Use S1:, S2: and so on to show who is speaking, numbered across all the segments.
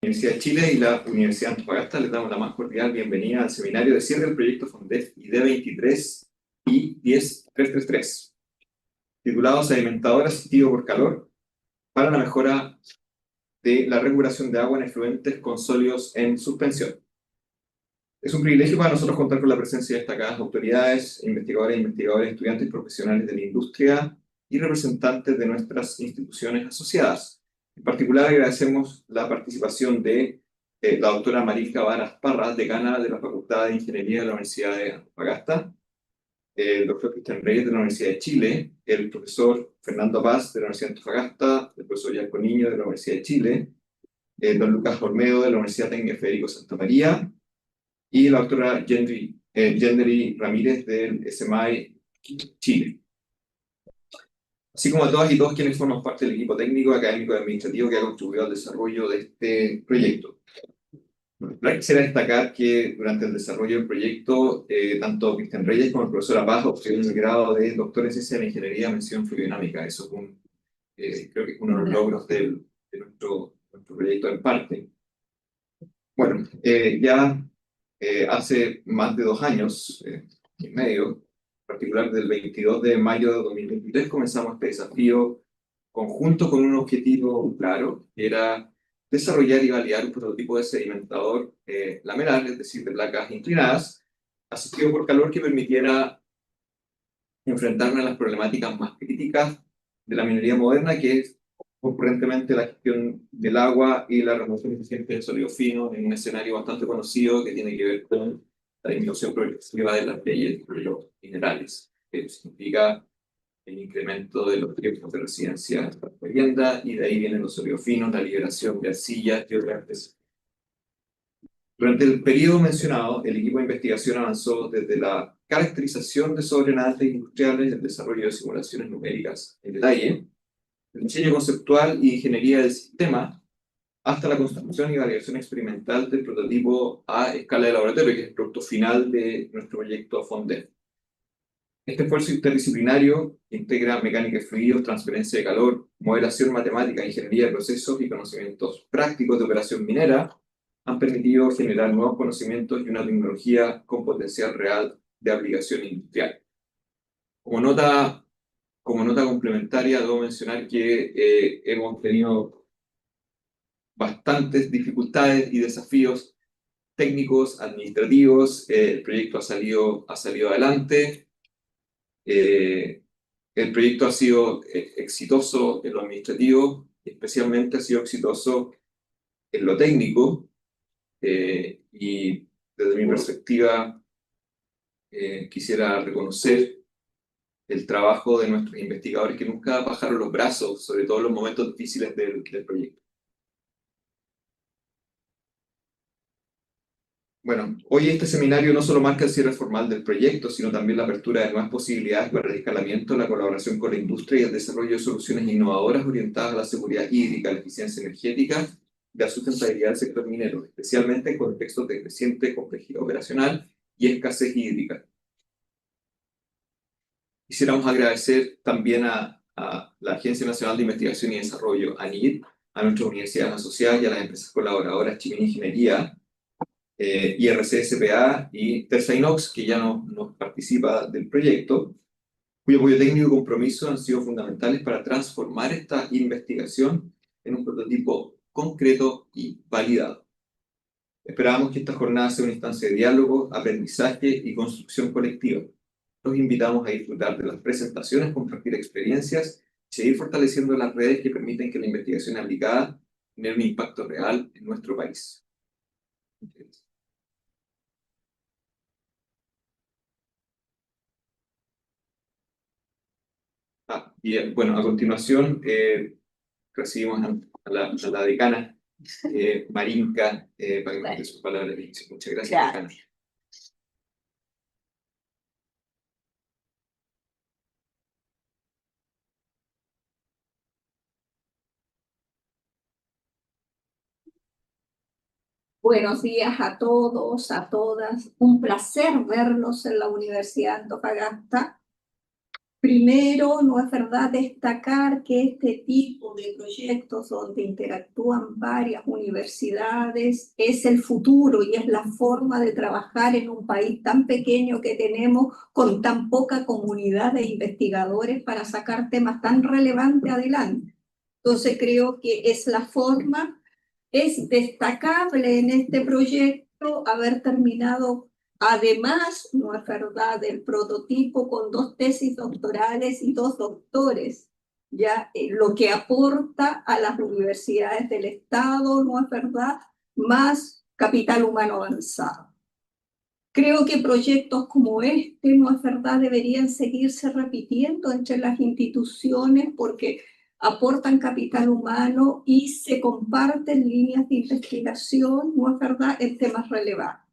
S1: Universidad de Chile y la Universidad de Antofagasta les damos la más cordial bienvenida al seminario de cierre del proyecto FONDEF ID23 y 10333, titulado Sedimentador asistido por calor para la mejora de la recuperación de agua en efluentes con sólidos en suspensión. Es un privilegio para nosotros contar con la presencia de destacadas autoridades, investigadores, estudiantes profesionales de la industria y representantes de nuestras instituciones asociadas. En particular, agradecemos la participación de la doctora Marilka Varas Parra, decana de la Facultad de Ingeniería de la Universidad de Antofagasta, el doctor Cristian Reyes de la Universidad de Chile, el profesor Fernando Paz de la Universidad de Antofagasta, el profesor Jaco Niño de la Universidad de Chile, don Lucas Olmedo de la Universidad Técnica Federico Santa María, y la doctora Yenderi Ramírez del SMAE Chile. Así como a todas y todos quienes forman parte del equipo técnico, académico y administrativo que ha contribuido al desarrollo de este proyecto. Quisiera destacar que durante el desarrollo del proyecto, tanto Cristian Reyes como el profesor Apaz obtuvieron el grado de doctor en ciencia de la ingeniería mención fluidinámica. Eso es creo que es uno de los logros de nuestro proyecto en parte. Bueno, hace más de 2 años y medio, en particular del 22 de mayo de 2023, comenzamos este desafío conjunto con un objetivo claro, que era desarrollar y validar un prototipo de sedimentador lamelar, es decir, de placas inclinadas, asistido por calor que permitiera enfrentarnos a las problemáticas más críticas de la minería moderna, que es concurrentemente la gestión del agua y la remoción eficiente de sólidos finos en un escenario bastante conocido que tiene que ver con la disminución progresiva de las leyes de los minerales, que significa el incremento de los tiempos de residencia hasta la vivienda, y de ahí vienen los sólidos finos, la liberación de arcillas y otras especies. Durante el periodo mencionado, el equipo de investigación avanzó desde la caracterización de sobrenaves industriales, el desarrollo de simulaciones numéricas en detalle, el diseño conceptual y ingeniería del sistema, hasta la construcción y validación experimental del prototipo a escala de laboratorio, que es el producto final de nuestro proyecto FONDEF. Este esfuerzo interdisciplinario integra mecánica de fluidos, transferencia de calor, modelación matemática, ingeniería de procesos y conocimientos prácticos de operación minera, han permitido generar nuevos conocimientos y una tecnología con potencial real de aplicación industrial. Como nota complementaria, debo mencionar que hemos tenido bastantes dificultades y desafíos técnicos, administrativos. El proyecto ha salido adelante. El proyecto ha sido exitoso en lo administrativo, especialmente ha sido exitoso en lo técnico, y desde mi perspectiva quisiera reconocer el trabajo de nuestros investigadores que nunca bajaron los brazos, sobre todo en los momentos difíciles del proyecto. Bueno, hoy este seminario no solo marca el cierre formal del proyecto, sino también la apertura de nuevas posibilidades para el escalamiento, la colaboración con la industria y el desarrollo de soluciones innovadoras orientadas a la seguridad hídrica, la eficiencia energética y la sustentabilidad del sector minero, especialmente en contextos de creciente complejidad operacional y escasez hídrica. Quisiéramos agradecer también a la Agencia Nacional de Investigación y Desarrollo, ANID, a nuestras universidades asociadas y a las empresas colaboradoras Chimini Ingeniería, IRC-SPA y Terza Inox, que ya no participa del proyecto, cuyo apoyo técnico y compromiso han sido fundamentales para transformar esta investigación en un prototipo concreto y validado. Esperamos que esta jornada sea una instancia de diálogo, aprendizaje y construcción colectiva. Los invitamos a disfrutar de las presentaciones, compartir experiencias y seguir fortaleciendo las redes que permiten que la investigación aplicada genere un impacto real en nuestro país. Bien, bueno, a continuación recibimos a la decana Marilka para que nos dé sus palabras de inicio. Muchas gracias, decana.
S2: Buenos días a todos, a todas. Un placer verlos en la Universidad de Antofagasta. Primero, no es verdad destacar que este tipo de proyectos donde interactúan varias universidades es el futuro y es la forma de trabajar en un país tan pequeño que tenemos con tan poca comunidad de investigadores para sacar temas tan relevantes adelante. Entonces creo que es la forma, es destacable en este proyecto haber terminado. Además, no es verdad, el prototipo con 2 tesis doctorales y 2 doctores, ya lo que aporta a las universidades del Estado, no es verdad, más capital humano avanzado. Creo que proyectos como este, no es verdad, deberían seguirse repitiendo entre las instituciones porque aportan capital humano y se comparten líneas de investigación, no es verdad, en temas relevantes.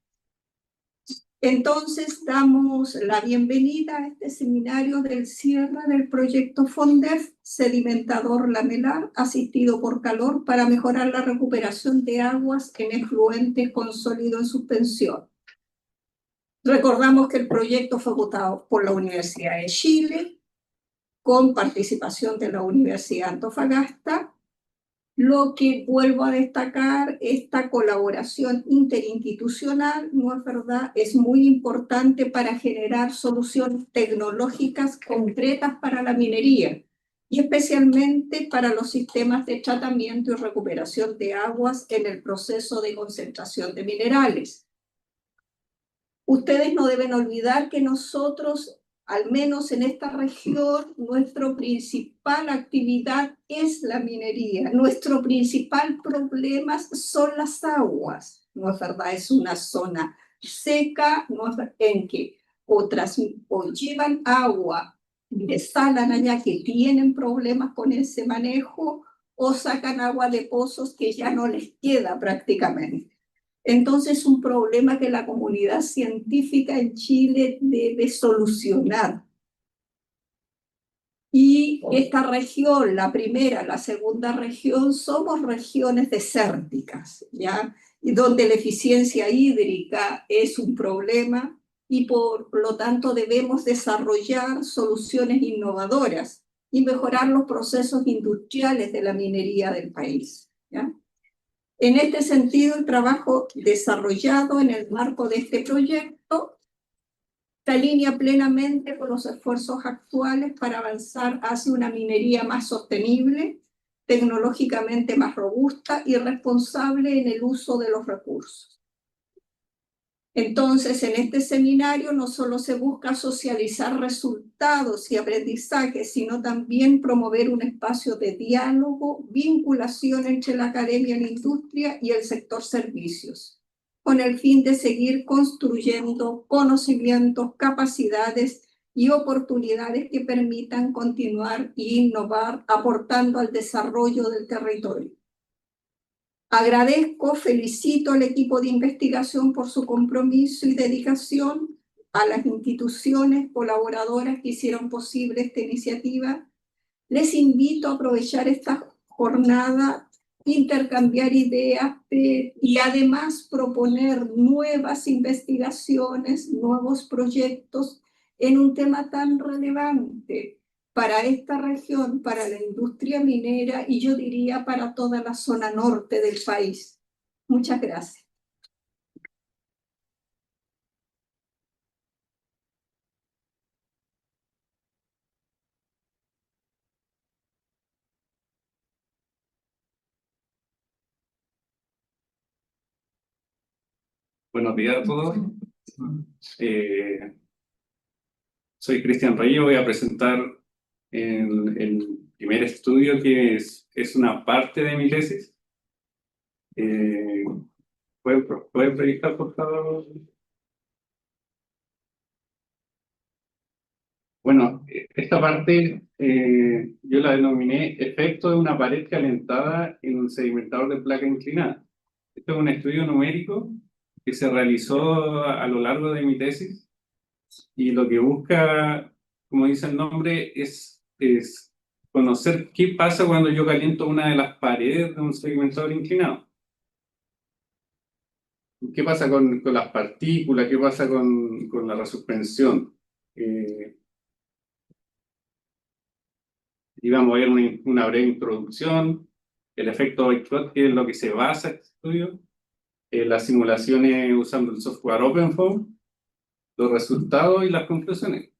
S2: Entonces, damos la bienvenida a este seminario del cierre del proyecto FONDEF Sedimentador Lamelar, asistido por calor, para mejorar la recuperación de aguas en efluentes con sólido en suspensión. Recordamos que el proyecto fue votado por la Universidad de Chile, con participación de la Universidad de Antofagasta. Lo que vuelvo a destacar, esta colaboración interinstitucional, no es verdad, es muy importante para generar soluciones tecnológicas concretas para la minería y especialmente para los sistemas de tratamiento y recuperación de aguas en el proceso de concentración de minerales. Ustedes no deben olvidar que nosotros, al menos en esta región, nuestra principal actividad es la minería. Nuestro principal problema son las aguas. No es verdad, es una zona seca, no es en que otras o llevan agua, desalan allá que tienen problemas con ese manejo, o sacan agua de pozos que ya no les queda prácticamente. Entonces, es un problema que la comunidad científica en Chile debe solucionar. Y esta región, la primera, la segunda región, somos regiones desérticas, ¿ya? Y donde la eficiencia hídrica es un problema y por lo tanto debemos desarrollar soluciones innovadoras y mejorar los procesos industriales de la minería del país, ¿ya? En este sentido, el trabajo desarrollado en el marco de este proyecto se alinea plenamente con los esfuerzos actuales para avanzar hacia una minería más sostenible, tecnológicamente más robusta y responsable en el uso de los recursos. Entonces, en este seminario no solo se busca socializar resultados y aprendizajes, sino también promover un espacio de diálogo, vinculación entre la academia y la industria y el sector servicios, con el fin de seguir construyendo conocimientos, capacidades y oportunidades que permitan continuar e innovar, aportando al desarrollo del territorio. Agradezco, felicito al equipo de investigación por su compromiso y dedicación, a las instituciones colaboradoras que hicieron posible esta iniciativa. Les invito a aprovechar esta jornada, intercambiar ideas y además proponer nuevas investigaciones, nuevos proyectos en un tema tan relevante para esta región, para la industria minera y yo diría para toda la zona norte del país. Muchas gracias.
S3: Buenos días a todos. Soy Cristian Reyes, voy a presentar el primer estudio que es una parte de mi tesis. ¿Pueden proyectar, por favor? Bueno, esta parte yo la denominé efecto de una pared calentada en un sedimentador de placa inclinada. Este es un estudio numérico que se realizó a lo largo de mi tesis y lo que busca, como dice el nombre, es conocer qué pasa cuando yo caliento una de las paredes de un sedimentador inclinado. ¿Qué pasa con las partículas? ¿Qué pasa con la resuspensión? Y vamos a ver una breve introducción, el efecto boicot, que es lo que se basa este estudio, las simulaciones usando el software OpenFOAM, los resultados y las conclusiones.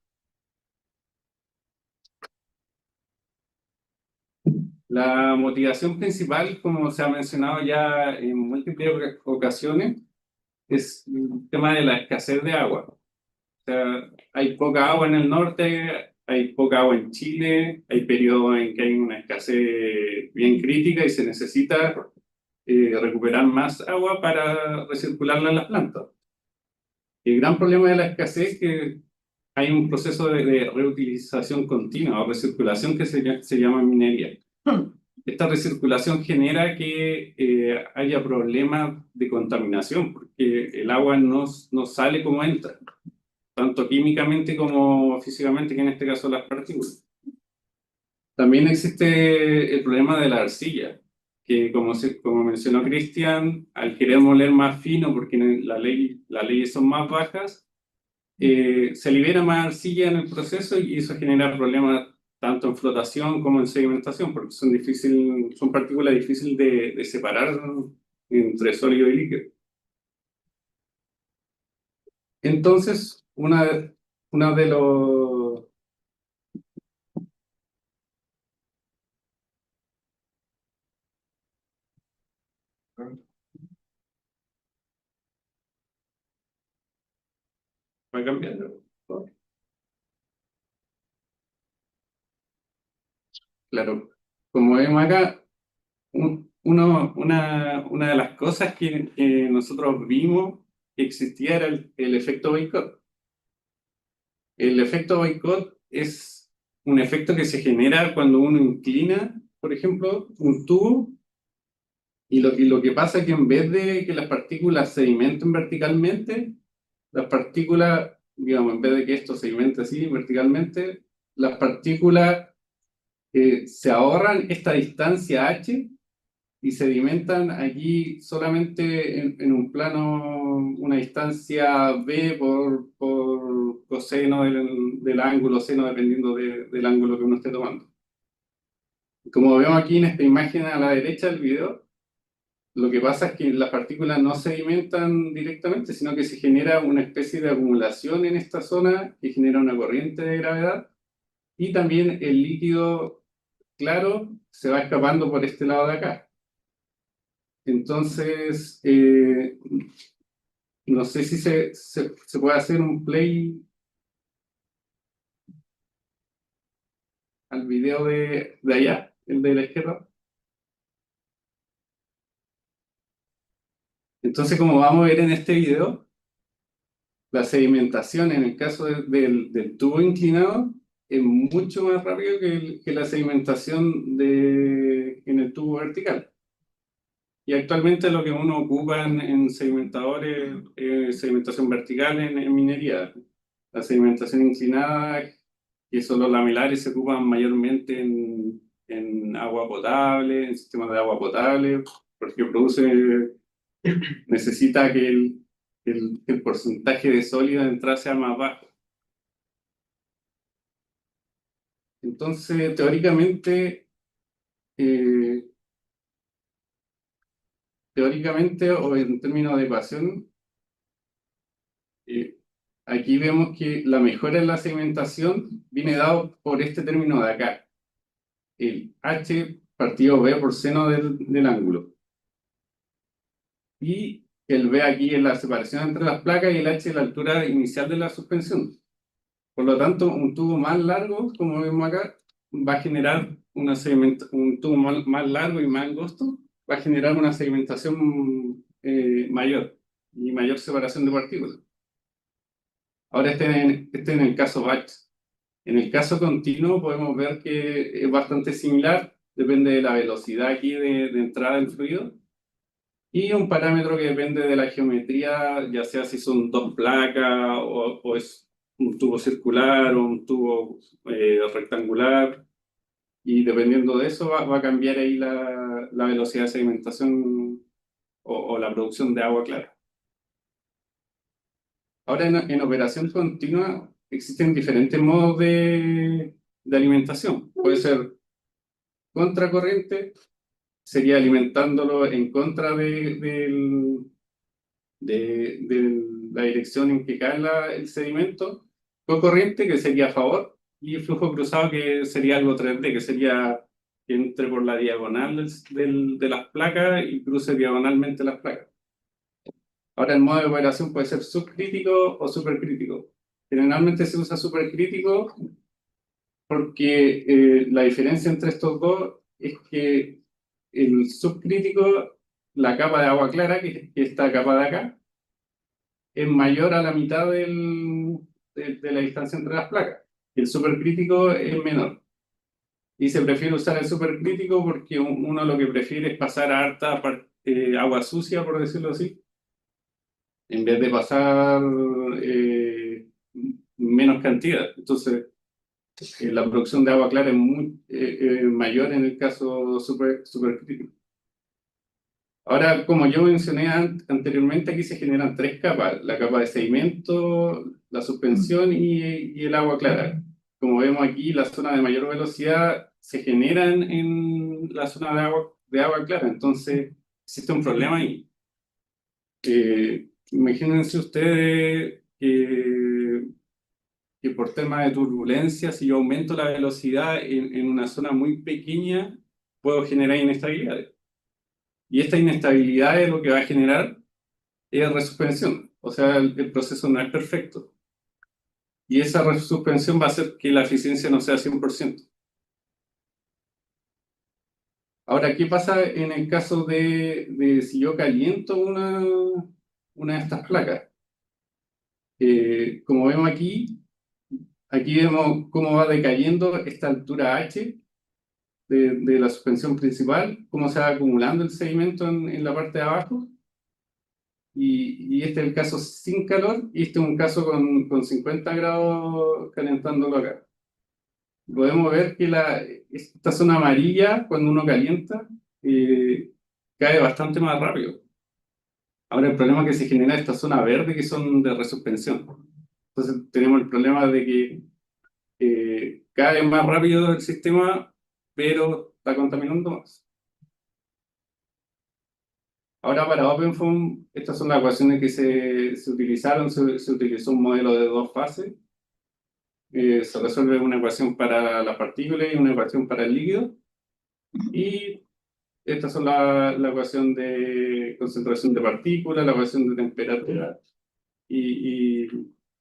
S3: La motivación principal, como se ha mencionado ya en múltiples ocasiones, es el tema de la escasez de agua. O sea, hay poca agua en el norte, hay poca agua en Chile, hay periodos en que hay una escasez bien crítica y se necesita recuperar más agua para recircularla en las plantas. El gran problema de la escasez es que hay un proceso de reutilización continua o recirculación que se llama minería. Esta recirculación genera que haya problemas de contaminación, porque el agua no sale como entra, tanto químicamente como físicamente, que en este caso las partículas. También existe el problema de la arcilla, que como mencionó Cristian, al querer moler más fino, porque las leyes son más bajas, se libera más arcilla en el proceso y eso genera problemas tanto en flotación como en sedimentación, porque son partículas difíciles de separar entre sólido y líquido. Entonces, una de los... ¿Va cambiando? Claro, como vemos acá, una de las cosas que nosotros vimos que existía era el efecto boicot. El efecto boicot es un efecto que se genera cuando uno inclina, por ejemplo, un tubo y lo que pasa es que en vez de que las partículas sedimenten verticalmente, las partículas, digamos, en vez de que esto sedimente así verticalmente, las partículas se ahorran esta distancia h y sedimentan aquí solamente en un plano, una distancia b por coseno del ángulo seno, dependiendo del ángulo que uno esté tomando. Como vemos aquí en esta imagen a la derecha del video, lo que pasa es que las partículas no sedimentan directamente, sino que se genera una especie de acumulación en esta zona que genera una corriente de gravedad y también el líquido claro se va escapando por este lado de acá. Entonces, no sé si se puede hacer un play al video de allá, el de la izquierda. Entonces, como vamos a ver en este video, la sedimentación en el caso del tubo inclinado es mucho más rápido que la sedimentación en el tubo vertical. Y actualmente lo que uno ocupa en sedimentadores es sedimentación vertical en minería. La sedimentación inclinada, que son los lamelares, se ocupan mayormente en agua potable, en sistemas de agua potable, porque necesita que el porcentaje de sólido de entrada sea más bajo. Entonces, eh, teóricamente o en términos de ecuación, eh, aquí vemos que la mejora en la segmentación viene dado por este término de acá, el h partido b por seno del ángulo. Y el b aquí es la separación entre las placas y el h es la altura inicial de la suspensión. Por lo tanto, un tubo más largo, como vemos acá, va a generar un tubo más largo y más angosto, va a generar una segmentación mayor y mayor separación de partículas. Ahora este en el caso batch. En el caso continuo podemos ver que es bastante similar, depende de la velocidad aquí de entrada del fluido, y un parámetro que depende de la geometría, ya sea si son dos placas o es un tubo circular o un tubo rectangular, y dependiendo de eso va a cambiar ahí la velocidad de sedimentación o la producción de agua clara. Ahora en operación continua existen diferentes modos de alimentación. Puede ser contracorriente, sería alimentándolo en contra de la dirección en que cae el sedimento, corriente, que sería a favor, y el flujo cruzado, que sería algo 3D, que sería que entre por la diagonal de las placas y cruce diagonalmente las placas. Ahora, el modo de operación puede ser subcrítico o supercrítico. Generalmente se usa supercrítico porque la diferencia entre estos dos es que el subcrítico, la capa de agua clara, que es esta capa de acá, es mayor a la mitad de la distancia entre las placas. El supercrítico es menor. Y se prefiere usar el supercrítico porque uno lo que prefiere es pasar a harta agua sucia, por decirlo así, en vez de pasar menos cantidad. Entonces, la producción de agua clara es muy mayor en el caso supercrítico. Ahora, como yo mencioné anteriormente, aquí se generan tres capas: la capa de sedimento, la suspensión y el agua clara. Como vemos aquí, la zona de mayor velocidad se generan en la zona de agua clara, entonces existe un problema ahí. Imagínense ustedes que por tema de turbulencia, si yo aumento la velocidad en una zona muy pequeña, puedo generar inestabilidades. Y esta inestabilidad es lo que va a generar resuspensión. O sea, el proceso no es perfecto. Y esa resuspensión va a hacer que la eficiencia no sea 100%. Ahora, ¿qué pasa en el caso de si yo caliento una de estas placas? Como vemos aquí vemos cómo va decayendo esta altura H de la suspensión principal, cómo se va acumulando el sedimento en la parte de abajo. Y este es el caso sin calor, y este es un caso con 50 grados calentándolo acá. Podemos ver que esta zona amarilla, cuando uno calienta, cae bastante más rápido. Ahora, el problema es que se genera esta zona verde, que son de resuspensión. Entonces tenemos el problema de que cae más rápido el sistema, pero está contaminando más. Ahora, para OpenFOAM, estas son las ecuaciones que se utilizaron. Se utilizó un modelo de dos fases. Se resuelve una ecuación para las partículas y una ecuación para el líquido. Y estas son la ecuación de concentración de partículas, la ecuación de temperatura y,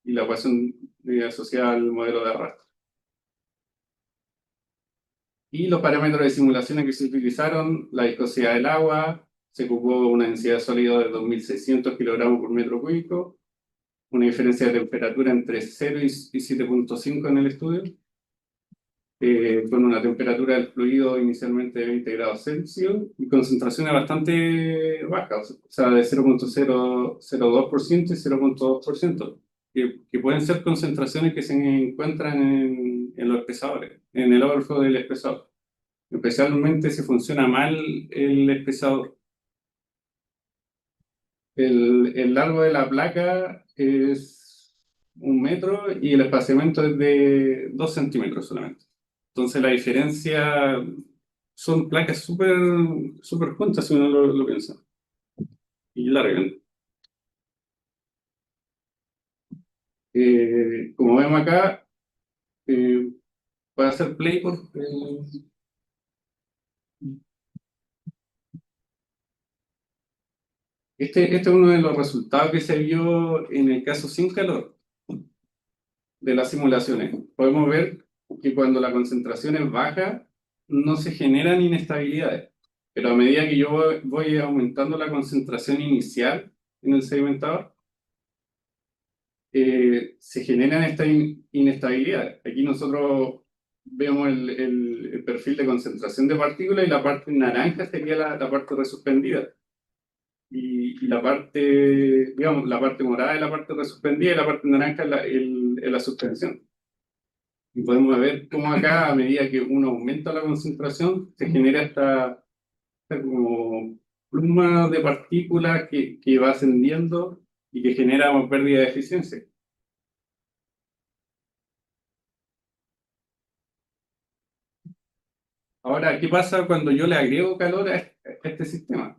S3: y la ecuación asociada al modelo de arrastre. Y los parámetros de simulaciones que se utilizaron: la viscosidad del agua, se ocupó una densidad sólida de 2.600 kilogramos por metro cúbico, una diferencia de temperatura entre 0 y 7.5 en el estudio, con una temperatura del fluido inicialmente de 20 grados Celsius y concentraciones bastante bajas, o sea, de 0.002% y 0.2%, que pueden ser concentraciones que se encuentran en los espesadores, en el overflow del espesador, especialmente si funciona mal el espesador. El largo de la placa es 1 metro y el espaciamiento es de 2 centímetros solamente. Entonces la diferencia son placas súper juntas, si uno lo piensa, y largas. Como vemos acá, voy a hacer play por... Este es uno de los resultados que se vio en el caso sin calor de las simulaciones. Podemos ver que cuando la concentración es baja, no se generan inestabilidades. Pero a medida que yo voy aumentando la concentración inicial en el sedimentador, se generan estas inestabilidades. Aquí nosotros vemos el perfil de concentración de partículas, y la parte naranja sería la parte resuspendida. Y la parte, digamos, la parte morada es la parte resuspendida, y la parte naranja es la suspensión. Y podemos ver cómo acá, a medida que uno aumenta la concentración, se genera esta como pluma de partículas que va ascendiendo y que genera una pérdida de eficiencia. Ahora, ¿qué pasa cuando yo le agrego calor a este sistema?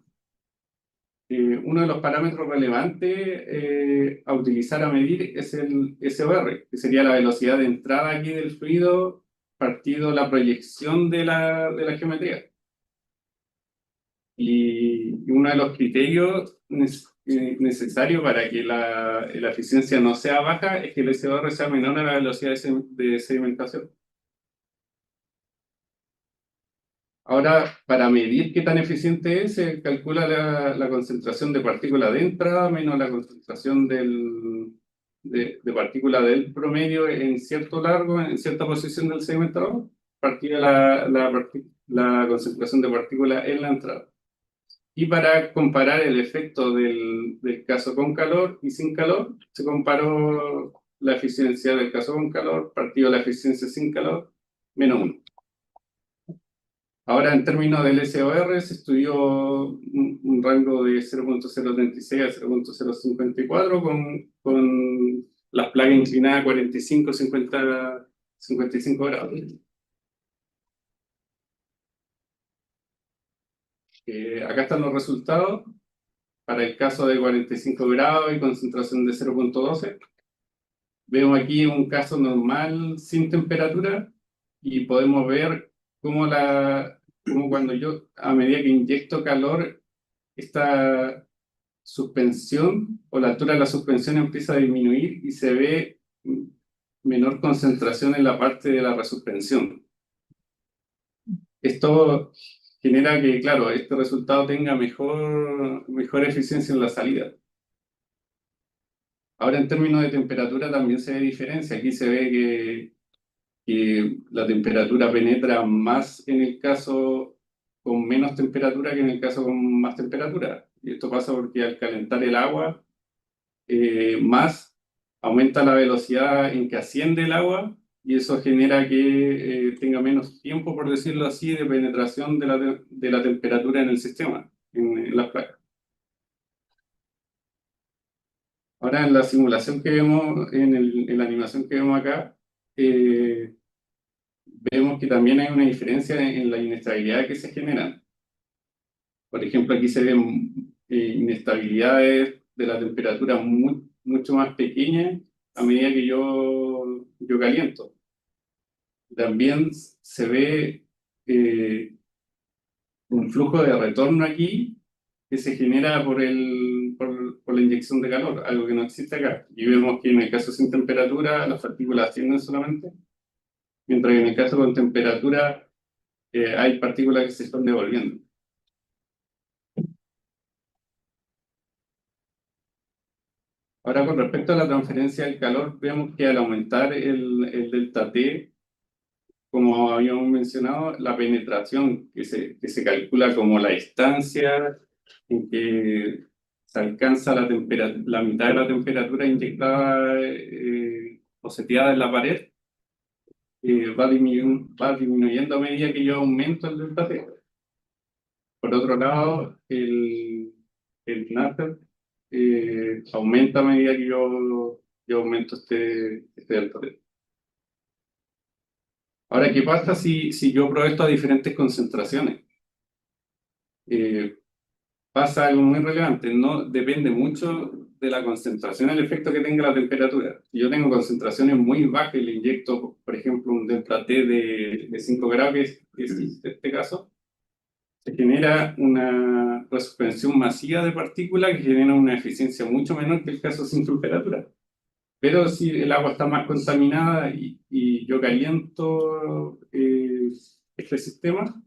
S3: Uno de los parámetros relevantes a utilizar a medir es el SOR, que sería la velocidad de entrada aquí del fluido partido la proyección de la geometría. Y uno de los criterios necesarios para que la eficiencia no sea baja es que el SOR sea menor a la velocidad de sedimentación. Ahora, para medir qué tan eficiente es, se calcula la concentración de partículas de entrada menos la concentración de partículas del promedio en cierto largo, en cierta posición del segmentador, partida la concentración de partículas en la entrada. Y para comparar el efecto del caso con calor y sin calor, se comparó la eficiencia del caso con calor partido la eficiencia sin calor menos 1. Ahora, en términos del SOR, se estudió un rango de 0.036 a 0.054 con las placas inclinadas 45, 50, 55 grados. Acá están los resultados para el caso de 45 grados y concentración de 0.12. Vemos aquí un caso normal sin temperatura y podemos ver cómo, cómo cuando yo, a medida que inyecto calor, esta suspensión o la altura de la suspensión empieza a disminuir y se ve menor concentración en la parte de la resuspensión. Esto genera que, claro, este resultado tenga mejor eficiencia en la salida. Ahora, en términos de temperatura también se ve diferencia. Aquí se ve que la temperatura penetra más en el caso con menos temperatura que en el caso con más temperatura. Y esto pasa porque al calentar el agua, más aumenta la velocidad en que asciende el agua y eso genera que tenga menos tiempo, por decirlo así, de penetración de la temperatura en el sistema, en las placas. Ahora, en la simulación que vemos, en la animación que vemos acá, eh, vemos que también hay una diferencia en la inestabilidad que se generan. Por ejemplo, aquí se ven inestabilidades de la temperatura mucho más pequeñas a medida que yo caliento. También se ve un flujo de retorno aquí que se genera por la inyección de calor, algo que no existe acá. Y vemos que en el caso sin temperatura las partículas ascienden solamente, mientras que en el caso con temperatura hay partículas que se están devolviendo. Ahora, con respecto a la transferencia del calor, vemos que al aumentar el delta T, como habíamos mencionado, la penetración que se calcula como la distancia en que se alcanza la mitad de la temperatura inyectada o seteada en la pared, va disminuyendo a medida que yo aumento el delta T. Por otro lado, el Natter aumenta a medida que yo aumento este delta T. Ahora, ¿qué pasa si yo pruebo esto a diferentes concentraciones? Pasa algo muy relevante, no depende mucho de la concentración, el efecto que tenga la temperatura. Si yo tengo concentraciones muy bajas y le inyecto, por ejemplo, un delta T de 5 grados, que es este caso, se genera una resuspensión masiva de partículas que genera una eficiencia mucho menor que el caso sin temperatura. Pero si el agua está más contaminada y yo caliento este sistema,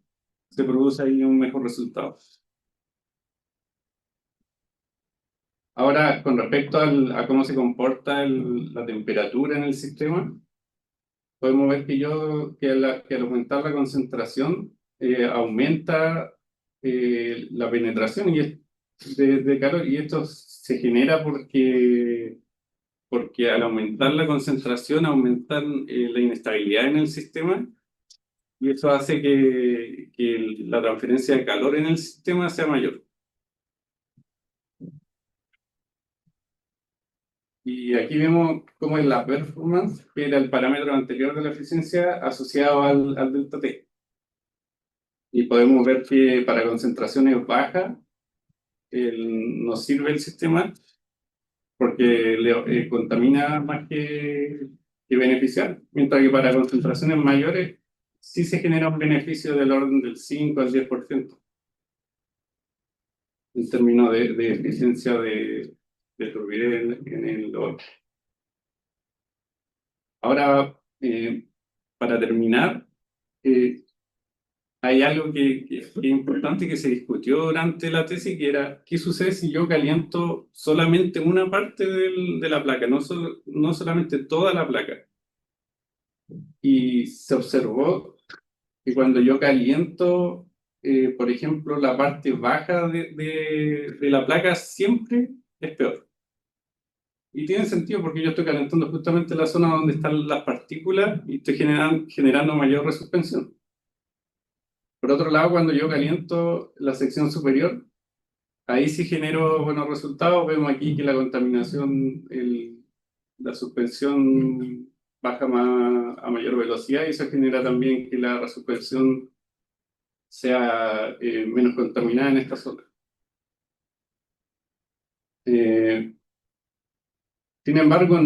S3: se produce ahí un mejor resultado. Ahora, con respecto a cómo se comporta la temperatura en el sistema, podemos ver que al aumentar la concentración, aumenta la penetración de calor, y esto se genera porque al aumentar la concentración, aumentan la inestabilidad en el sistema, y eso hace que la transferencia de calor en el sistema sea mayor. Y aquí vemos cómo es la performance, que era el parámetro anterior de la eficiencia asociado al delta T. y podemos ver que para concentraciones bajas nos sirve el sistema porque contamina más que beneficiar, mientras que para concentraciones mayores sí se genera un beneficio del orden del 5 al 10% en términos de eficiencia de turbidez en el oro. Ahora, para terminar, eh, hay algo que es importante que se discutió durante la tesis, que era, ¿qué sucede si yo caliento solamente una parte de la placa, no solamente toda la placa? Y se observó que cuando yo caliento, por ejemplo, la parte baja de la placa siempre es peor. Y tiene sentido porque yo estoy calentando justamente la zona donde están las partículas y estoy generando mayor resuspensión. Por otro lado, cuando yo caliento la sección superior, ahí sí genero buenos resultados. Vemos aquí que la contaminación, la suspensión baja a mayor velocidad y eso genera también que la resuspensión sea menos contaminada en esta zona. Eh, Sin embargo,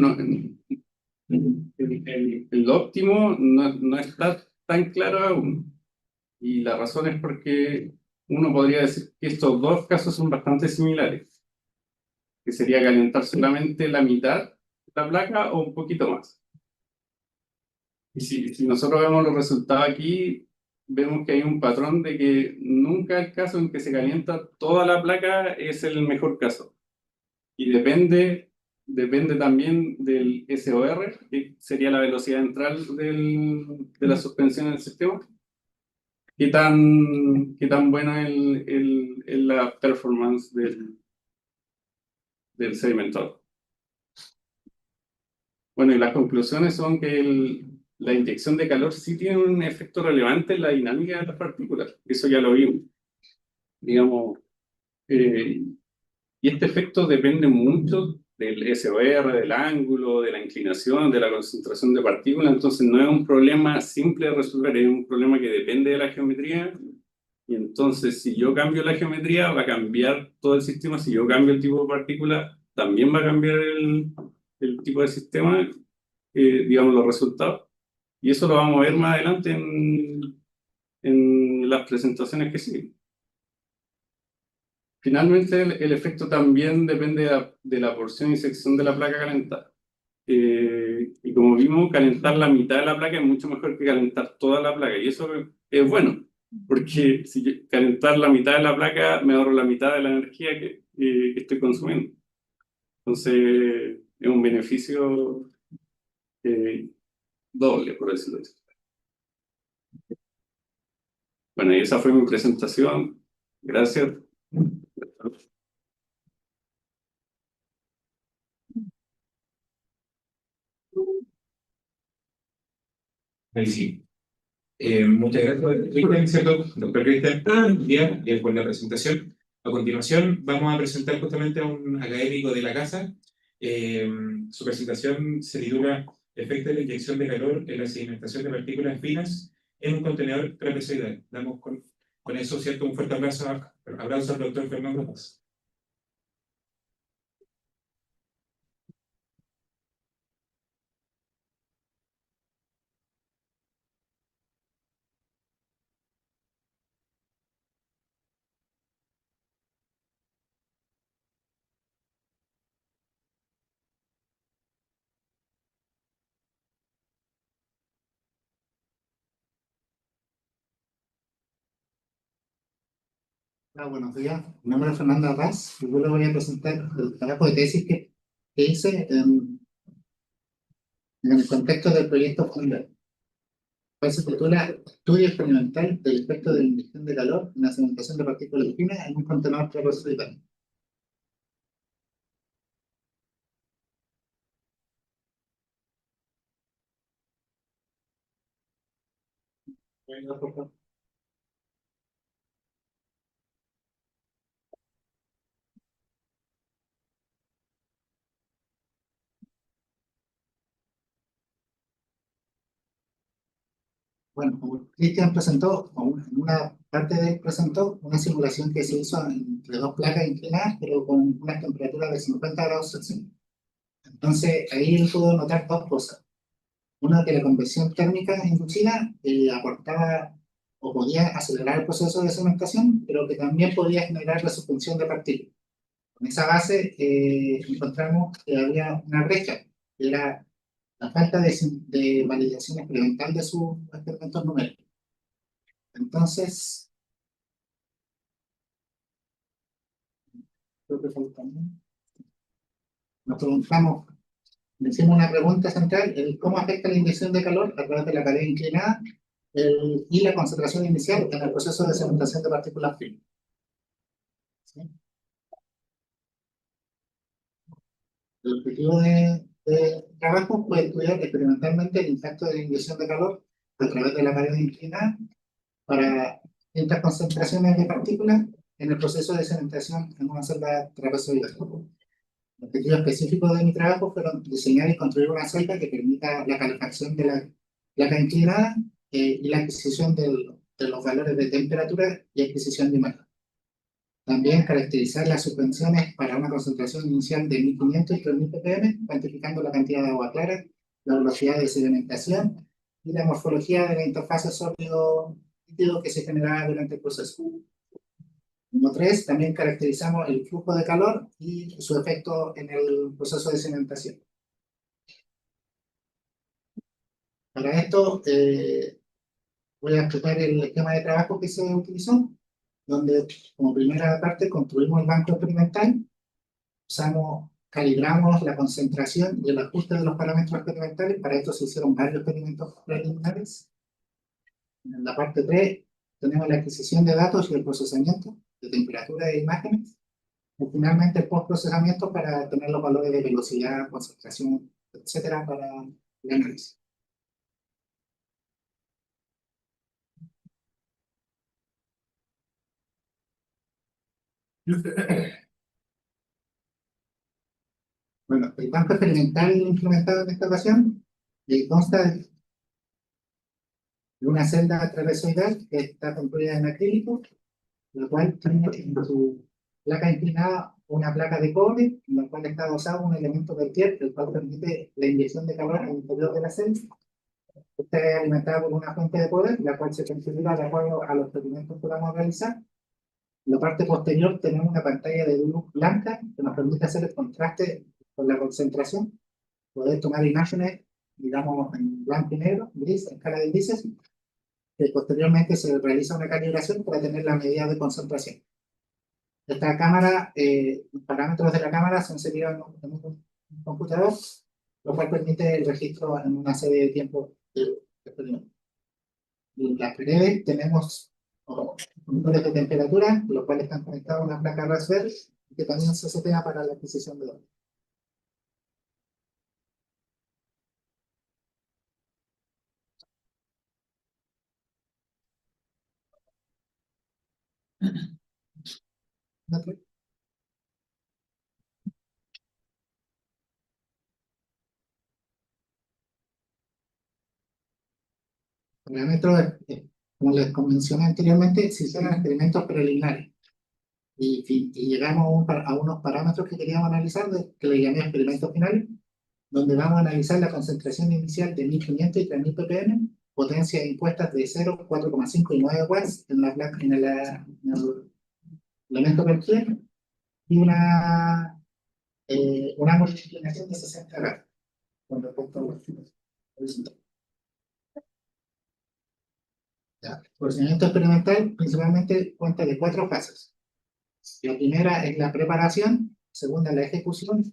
S3: el óptimo no está tan claro aún. Y la razón es porque uno podría decir que estos dos casos son bastante similares, que sería calentar solamente la mitad de la placa o un poquito más. Y si nosotros vemos los resultados aquí, vemos que hay un patrón de que nunca el caso en que se calienta toda la placa es el mejor caso. Y depende también del SOR, que sería la velocidad entral de la suspensión del sistema. ¿Qué tan buena es la performance del sedimentor? Bueno, y las conclusiones son que la inyección de calor sí tiene un efecto relevante en la dinámica de las partículas. Eso ya lo vimos. Digamos, eh, y este efecto depende mucho del SOR, del ángulo, de la inclinación, de la concentración de partículas. Entonces no es un problema simple de resolver, es un problema que depende de la geometría. Y entonces si yo cambio la geometría, va a cambiar todo el sistema. Si yo cambio el tipo de partícula, también va a cambiar el tipo de sistema, digamos, los resultados. Y eso lo vamos a ver más adelante en las presentaciones que siguen. Finalmente, el efecto también depende de la porción y sección de la placa calentada. Y como vimos, calentar la mitad de la placa es mucho mejor que calentar toda la placa. Y eso es bueno, porque si calentar la mitad de la placa me ahorro la mitad de la energía que estoy consumiendo. Entonces, es un beneficio doble, por decirlo así. Bueno, y esa fue mi presentación. Gracias.
S1: Ahí sí. Muchas gracias, Cristian, ¿cierto? Doctor Cristian, bien por la presentación. A continuación, vamos a presentar justamente a un académico de la casa. Su presentación se titula Efecto de la inyección de calor en la sedimentación de partículas finas en un contenedor trapezoidal. Damos con eso, ¿cierto? Un fuerte abrazo al doctor Fernando Paz.
S4: Buenos días, mi nombre es Fernanda Paz y yo les voy a presentar el trabajo de tesis que hice en el contexto del proyecto FUNDER. Pues se titula Estudio experimental del efecto de la inyección de calor en la cementación de partículas finas en un contenedor trapezoidal. Bueno, como Cristian presentó, en una parte de él presentó una simulación que se hizo entre dos placas inclinadas, pero con una temperatura de 50 grados Celsius. Entonces, ahí él pudo notar dos cosas. Una, que la convección térmica inducida aportaba o podía acelerar el proceso de cementación, pero que también podía generar la suspensión de partículas. Con esa base encontramos que había una brecha, que era la falta de validación experimental de sus experimentos numéricos. Entonces, creo que falta, ¿no? Nos preguntamos, decimos una pregunta central, ¿cómo afecta la inyección de calor a través de la pared inclinada y la concentración inicial en el proceso de cementación de partículas finas? ¿Sí? El objetivo de trabajo fue estudiar experimentalmente el impacto de la inyección de calor a través de la pared inclinada para distintas concentraciones de partículas en el proceso de cementación en una celda trapezoidal. El objetivo específico de mi trabajo fueron diseñar y construir una celda que permita la calefacción de la placa inclinada y la adquisición de los valores de temperatura y adquisición de imagen. También caracterizar las suspensiones para una concentración inicial de 1500 y 3000 ppm, cuantificando la cantidad de agua clara, la velocidad de sedimentación y la morfología de la interfase sólido-líquido que se generaba durante el proceso. Número 3, también caracterizamos el flujo de calor y su efecto en el proceso de sedimentación. Para esto, voy a explicar el esquema de trabajo que se utilizó, donde como primera parte construimos el banco experimental, calibramos la concentración y el ajuste de los parámetros experimentales. Para esto se hicieron varios experimentos preliminares. En la parte 3 tenemos la adquisición de datos y el procesamiento de temperatura de imágenes. Y finalmente el postprocesamiento para tener los valores de velocidad, concentración, etcétera, para el análisis. Bueno, el banco experimental implementado en esta ocasión consta de una celda trapezoidal que está construida en acrílico, la cual tiene en su placa inclinada una placa de cobre, en la cual está adosado un elemento Peltier, el cual permite la inyección de calor al interior de la celda. Esta es alimentada por una fuente de poder, la cual se configura de acuerdo a los experimentos que vamos a realizar. En la parte posterior tenemos una pantalla de luz blanca que nos permite hacer el contraste con la concentración, poder tomar imágenes, digamos, en blanco y negro, gris, en escala de grises, que posteriormente se realiza una calibración para tener la medida de concentración. Esta cámara, los parámetros de la cámara son inseridos en un computador, lo cual permite el registro en una serie de tiempos de experimento. En las paredes tenemos monitores de temperatura, los cuales están conectados a una placa Raspberry, que también se setea para la adquisición de datos. Parámetros, como les mencioné anteriormente, se hicieron experimentos preliminares y llegamos a unos parámetros que queríamos analizar, que le llamé experimentos finales, donde vamos a analizar la concentración inicial de 1500 y 3000 ppm, potencias impuestas de 0, 4,5 y 9 watts en el elemento Peltier y una multiplicación de 60 grados con respecto a los horizontales. El procedimiento experimental principalmente cuenta de 4 fases. La primera es la preparación, segunda la ejecución,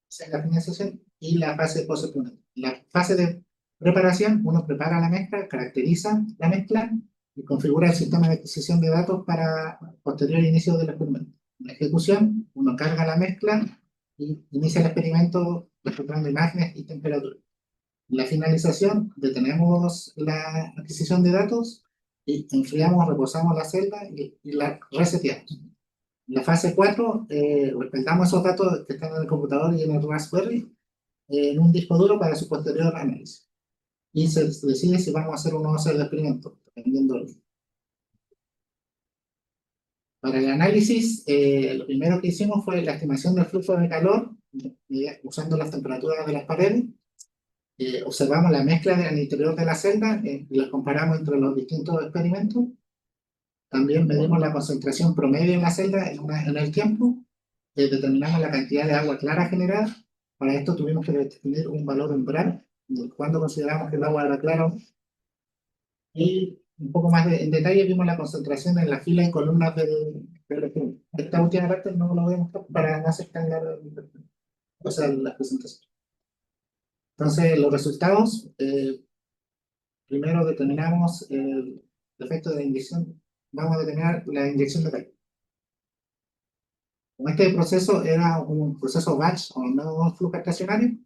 S4: tercera la finalización y la fase de post-experimento. La fase de preparación, uno prepara la mezcla, caracteriza la mezcla y configura el sistema de adquisición de datos para posterior inicio del experimento. En la ejecución, uno carga la mezcla y inicia el experimento registrando imágenes y temperatura. En la finalización, detenemos la adquisición de datos y enfriamos, reposamos la celda y la reseteamos. En la fase 4, respaldamos esos datos que están en el computador y en el Raspberry en un disco duro para su posterior análisis. y se decide si vamos a hacer o no hacer el experimento, dependiendo. Para el análisis, lo primero que hicimos fue la estimación del flujo de calor usando las temperaturas de las paredes. Observamos la mezcla en el interior de la celda y las comparamos entre los distintos experimentos. También medimos la concentración promedio en la celda en el tiempo. Determinamos la cantidad de agua clara generada. Para esto tuvimos que definir un valor umbral de cuándo consideramos que el agua era clara. Y un poco más en detalle vimos la concentración en la fila y columnas del ejemplo. Esta última parte no lo voy a mostrar para no hacer tan larga la presentación. Entonces, los resultados, primero determinamos el efecto de la inyección. Vamos a determinar la inyección de calor. Como este proceso era un proceso batch o no flujo estacionario,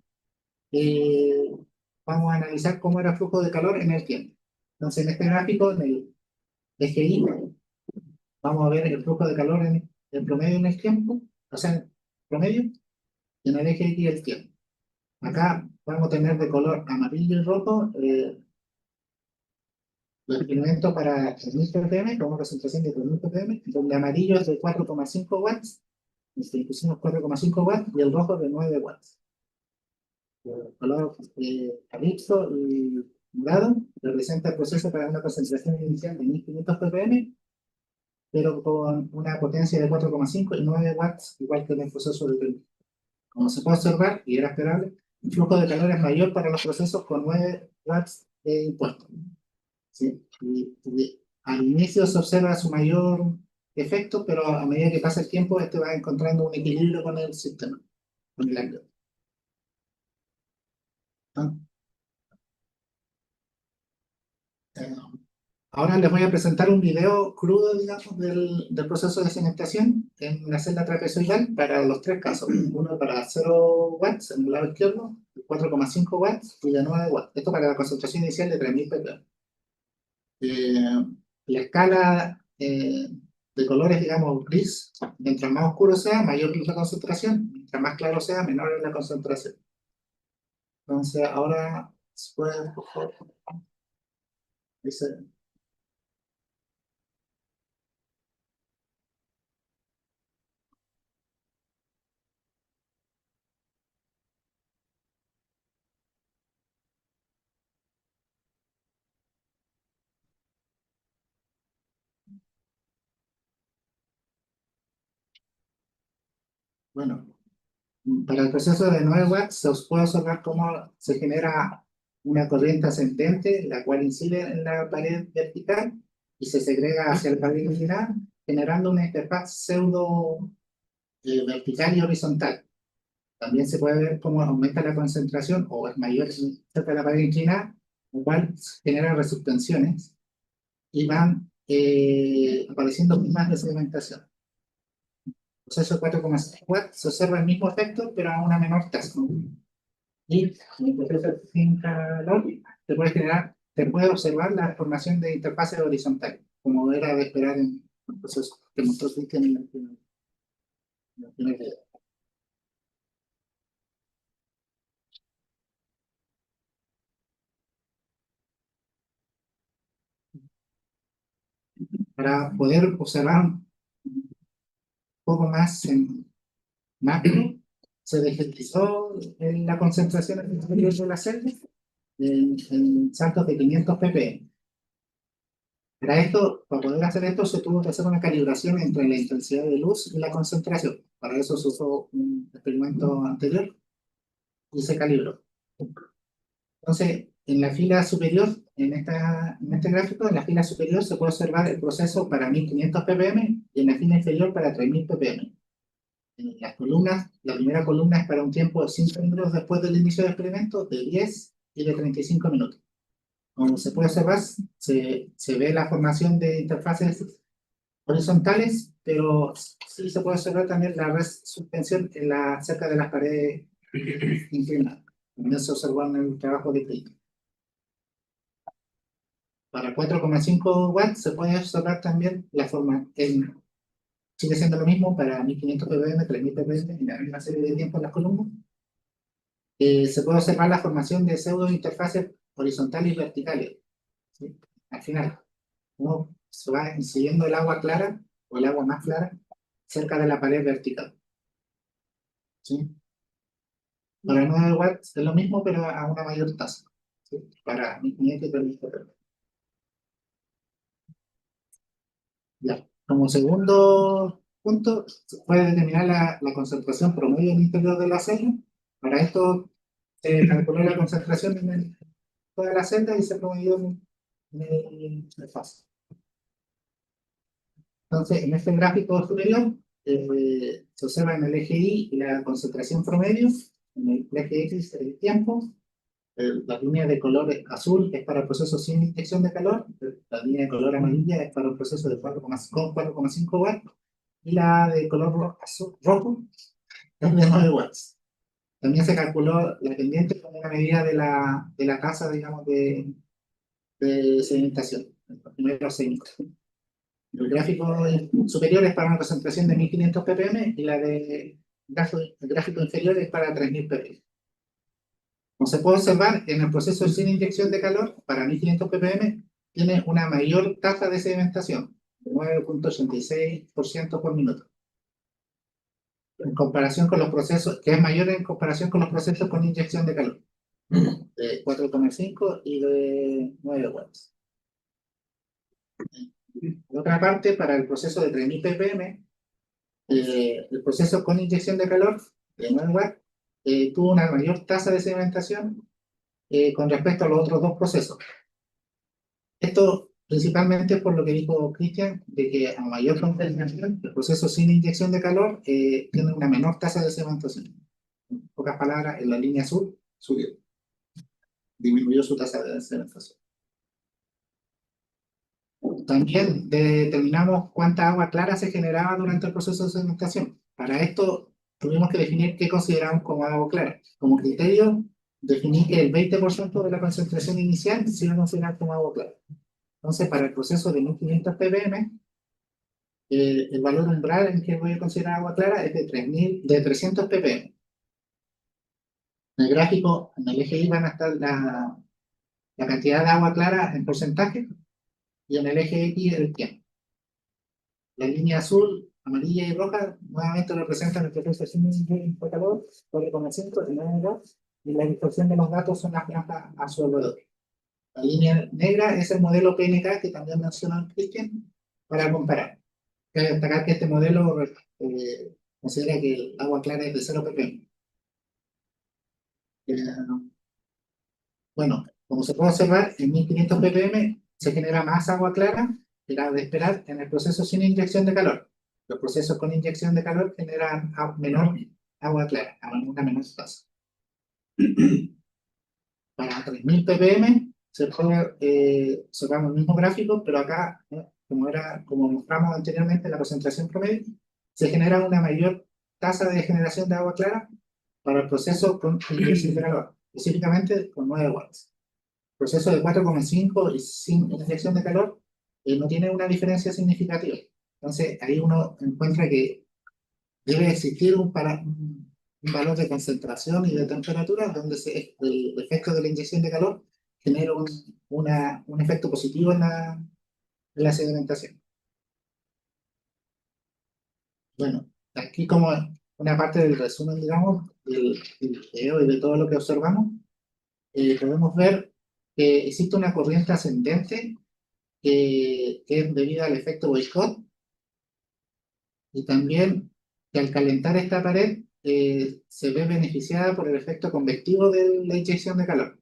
S4: vamos a analizar cómo era el flujo de calor en el tiempo. Entonces, en este gráfico, en el eje Y, vamos a ver el flujo de calor en promedio en el tiempo, o sea, en promedio, y en el eje X el tiempo. Acá vamos a tener de color amarillo y rojo los experimentos para 3000 ppm, con una concentración de 3000 ppm, donde amarillo es de 4,5 watts, pusimos 4,5 watts, y el rojo de 9 watts. El color calipso y morado representa el proceso para una concentración inicial de 1500 ppm, pero con una potencia de 4,5 y 9 watts, igual que en el proceso de película. Como se puede observar, y era esperable, el flujo de calor es mayor para los procesos con 9 watts de impuesto. ¿Sí? Y al inicio se observa su mayor efecto, pero a medida que pasa el tiempo, este va encontrando un equilibrio con el sistema, con el ámbito. ¿Ah? Ahora les voy a presentar un video crudo, digamos, del proceso de cementación en una celda trapezoidal para los tres casos. Uno para 0 watts en el lado izquierdo, 4,5 watts y de 9 watts. Esto para la concentración inicial de 3000 ppm. La escala de colores, digamos, gris, mientras más oscuro sea, mayor es la concentración, mientras más claro sea, menor es la concentración. Entonces, ahora, si pueden, por favor, dice. Bueno, para el proceso de 9 watts se os puede observar cómo se genera una corriente ascendente, la cual incide en la pared vertical y se segrega hacia la pared inclinada, generando una interfaz pseudo vertical y horizontal. También se puede ver cómo aumenta la concentración o es mayor cerca de la pared inclinada, lo cual genera resuspensiones y van apareciendo más de sedimentación. Proceso de 4,6 watts se observa el mismo efecto, pero a una menor tasa. Y el proceso sin calor se puede observar la formación de interfaces horizontales, como era de esperar en el proceso que mostró Cristian en el primer video. Para poder observar un poco más en macro, se digitalizó la concentración en el interior de la celda en saltos de 500 ppm. Para esto, para poder hacer esto, se tuvo que hacer una calibración entre la intensidad de luz y la concentración. Para eso se usó un experimento anterior y se calibró. Entonces, en la fila superior, en este gráfico, en la fila superior se puede observar el proceso para 1500 ppm y en la fila inferior para 3000 ppm. En las columnas, la primera columna es para un tiempo de 5 minutos después del inicio del experimento, de 10 y de 35 minutos. Como se puede observar, se ve la formación de interfaces horizontales, pero sí se puede observar también la resuspensión cerca de las paredes inclinadas. También se observó en el trabajo de Crick. Para 4,5 watts se puede observar también la forma. Sigue siendo lo mismo para 1500 ppm, 3000 ppm, en la misma serie de tiempo en las columnas. Se puede observar la formación de pseudo interfaces horizontales y verticales, ¿sí? Al final, uno se va incidiendo el agua clara o el agua más clara cerca de la pared vertical, ¿sí? Para 9 watts es lo mismo, pero a una mayor tasa, ¿sí? Para 1500 y 3000 ppm. Ya. Como segundo punto, se puede determinar la concentración promedio en el interior de la celda. Para esto se calculó la concentración en toda la celda y se promedió en el fase. Entonces, en este gráfico superior se observa en el eje Y la concentración promedio, en el eje X el tiempo, la línea de color azul es para el proceso sin inyección de calor, la línea de color amarilla es para el proceso de 4,5 watts, y la de color rojo es de 9 watts. También se calculó la pendiente como una medida de la tasa, digamos, de sedimentación, los primeros 6 metros. El gráfico superior es para una concentración de 1500 ppm y el gráfico inferior es para 3000 ppm. Como se puede observar, en el proceso sin inyección de calor, para 1500 ppm, tiene una mayor tasa de sedimentación, de 9,86% por minuto. En comparación con los procesos, que es mayor en comparación con los procesos con inyección de calor, de 4,5 y de 9 watts. Por otra parte, para el proceso de 3000 ppm, el proceso con inyección de calor, de 9 watts, tuvo una mayor tasa de sedimentación con respecto a los otros dos procesos. Esto principalmente por lo que dijo Cristian, de que a mayor concentración, el proceso sin inyección de calor tiene una menor tasa de sedimentación. En pocas palabras, en la línea azul subió, disminuyó su tasa de sedimentación. También determinamos cuánta agua clara se generaba durante el proceso de sedimentación. Para esto tuvimos que definir qué consideramos como agua clara. Como criterio, definí que el 20% de la concentración inicial se iba a considerar como agua clara. Entonces, para el proceso de 1500 ppm, el valor umbral en que voy a considerar agua clara es de 300 ppm. En el gráfico, en el eje Y van a estar la cantidad de agua clara en porcentaje y en el eje X el tiempo. La línea azul, amarilla y roja nuevamente representan el proceso sin inyección de calor, 4,5 y 9 y la distorsión de los datos son las franjas a su alrededor. La línea negra es el modelo PNK que también mencionó Cristian para comparar. Cabe destacar que este modelo considera que el agua clara es de 0 ppm. Bueno, como se puede observar, en 1500 ppm se genera más agua clara, era de esperar, en el proceso sin inyección de calor. Los procesos con inyección de calor generan menor agua clara, a una menor tasa. Para 3000 ppm se puede observar el mismo gráfico, pero acá, como mostramos anteriormente, la concentración promedio, se genera una mayor tasa de generación de agua clara para el proceso con inyección de calor, específicamente con 9 watts. El proceso de 4,5 y sin inyección de calor no tiene una diferencia significativa. Entonces, ahí uno encuentra que debe existir un valor de concentración y de temperatura donde el efecto de la inyección de calor genera un efecto positivo en la sedimentación. Bueno, aquí como una parte del resumen, digamos, del video y de todo lo que observamos, podemos ver que existe una corriente ascendente que es debido al efecto boicot y también que al calentar esta pared se ve beneficiada por el efecto convectivo de la inyección de calor.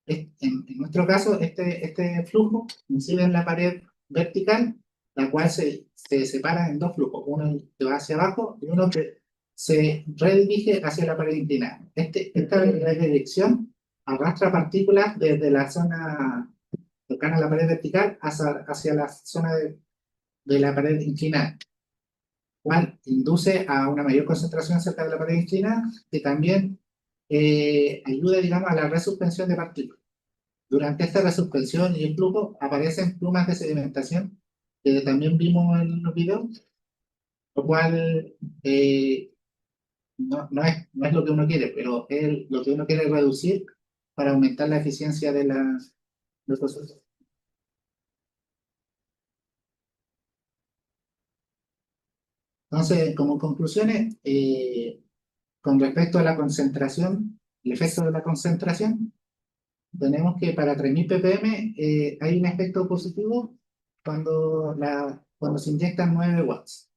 S4: En nuestro caso, este flujo incide en la pared vertical, la cual se separa en dos flujos, uno que va hacia abajo y uno que se redirige hacia la pared inclinada. Esta dirección arrastra partículas desde la zona cercana a la pared vertical hacia la zona de la pared inclinada, cual induce a una mayor concentración cerca de la pared inclinada, que también ayuda, digamos, a la resuspensión de partículas. Durante esta resuspensión y el flujo aparecen plumas de sedimentación, que también vimos en los videos, lo cual no es lo que uno quiere, pero lo que uno quiere es reducir para aumentar la eficiencia de los procesos. Entonces, como conclusiones, con respecto a la concentración, el efecto de la concentración, tenemos que para 3000 ppm hay un efecto positivo cuando se inyectan 9 watts.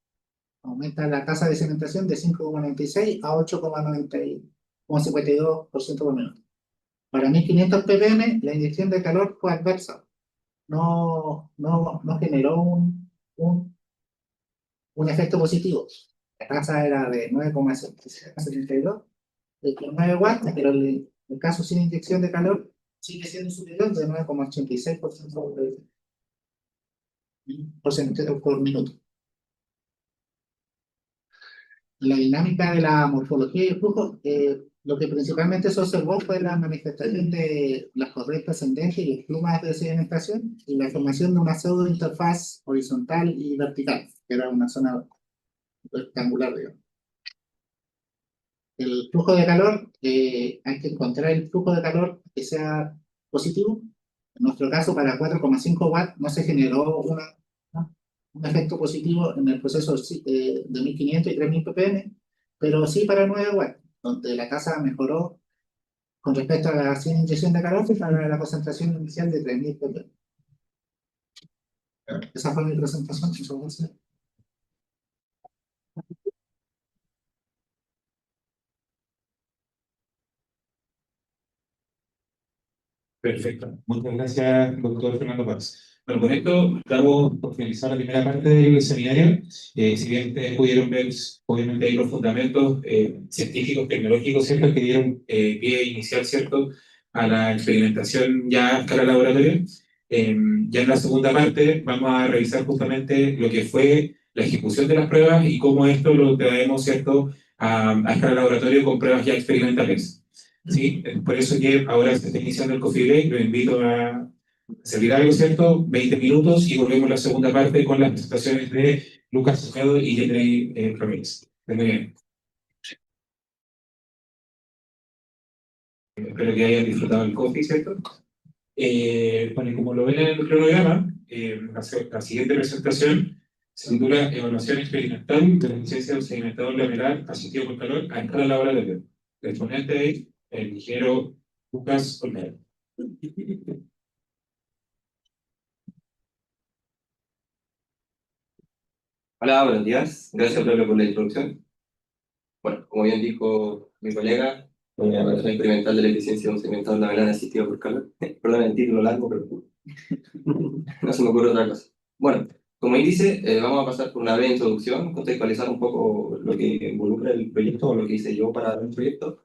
S4: Aumenta la tasa de cementación de 5,96 a 8,52% por minuto. Para 1500 ppm, la inyección de calor fue adversa. No generó un efecto positivo. La tasa era de 9,72 con 9 watts, pero el caso sin inyección de calor sigue siendo superior de 9,86% por minuto. La dinámica de la morfología y el flujo, lo que principalmente se observó fue la manifestación de las corrientes ascendentes y las plumas de sedimentación y la formación de una pseudo interfaz horizontal y vertical, que era una zona rectangular, digamos. El flujo de calor, hay que encontrar el flujo de calor que sea positivo. En nuestro caso, para 4,5 watts no se generó un efecto positivo en el proceso de 1500 y 3000 ppm, pero sí para 9 watts, donde la tasa mejoró con respecto a la sin inyección de calor para la concentración inicial de 3000 ppm. Esa fue mi presentación. Muchas gracias.
S5: Perfecto. Muchas gracias, doctor Fernando Paz. Bueno, con esto damos por finalizar la primera parte del seminario. Si bien ustedes pudieron ver, obviamente, ahí los fundamentos científicos, tecnológicos, ¿cierto?, que dieron pie inicial, ¿cierto?, a la experimentación ya a escala laboratoria. Ya en la segunda parte vamos a revisar justamente lo que fue la ejecución de las pruebas y cómo esto lo traemos, ¿cierto?, a escala laboratoria con pruebas ya experimentales. ¿Sí? Por eso que ahora se está iniciando el coffee break, lo invito a servir algo, ¿cierto? 20 minutos y volvemos a la segunda parte con las presentaciones de Lucas Ojedo y Jeffrey Ramírez. Muy bien. Espero que hayan disfrutado el coffee, ¿cierto? Bueno, y como lo ven en el cronograma, la siguiente presentación se titula Evaluación experimental de la eficiencia del sedimentador lamelar asistido por calor a escala laboratoria. El ponente es el ingeniero Lucas Olmedo.
S6: Hola, buenos días. Gracias, Pablo, por la introducción. Bueno, como bien dijo mi colega, la evaluación experimental de la eficiencia de un sedimentador lamelar asistido por calor. Perdón el título largo, pero no se me ocurre otra cosa. Bueno, como índice, vamos a pasar por una breve introducción, contextualizar un poco lo que involucra el proyecto o lo que hice yo para el proyecto,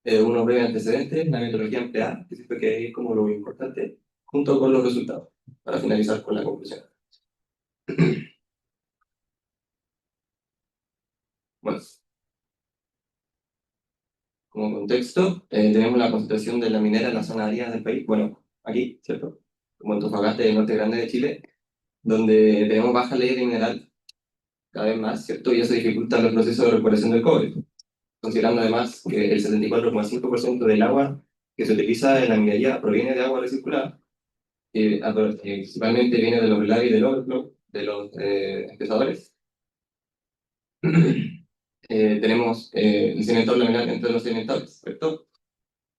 S6: unos breves antecedentes, la metodología empleada, que siento que es como lo importante, junto con los resultados, para finalizar con la conclusión. Bueno, como contexto, tenemos la concentración de la minera en la zona árida del país, bueno, aquí, ¿cierto? Como Antofagasta y el norte grande de Chile, donde tenemos bajas leyes de mineral cada vez más, ¿cierto? Y eso dificulta los procesos de recuperación del cobre, considerando además que el 74,5% del agua que se utiliza en la minería proviene de agua recirculada, principalmente viene de los relaves y del overflow de los empesadores. Tenemos el sedimentador lamelar entre los sedimentadores, ¿correcto?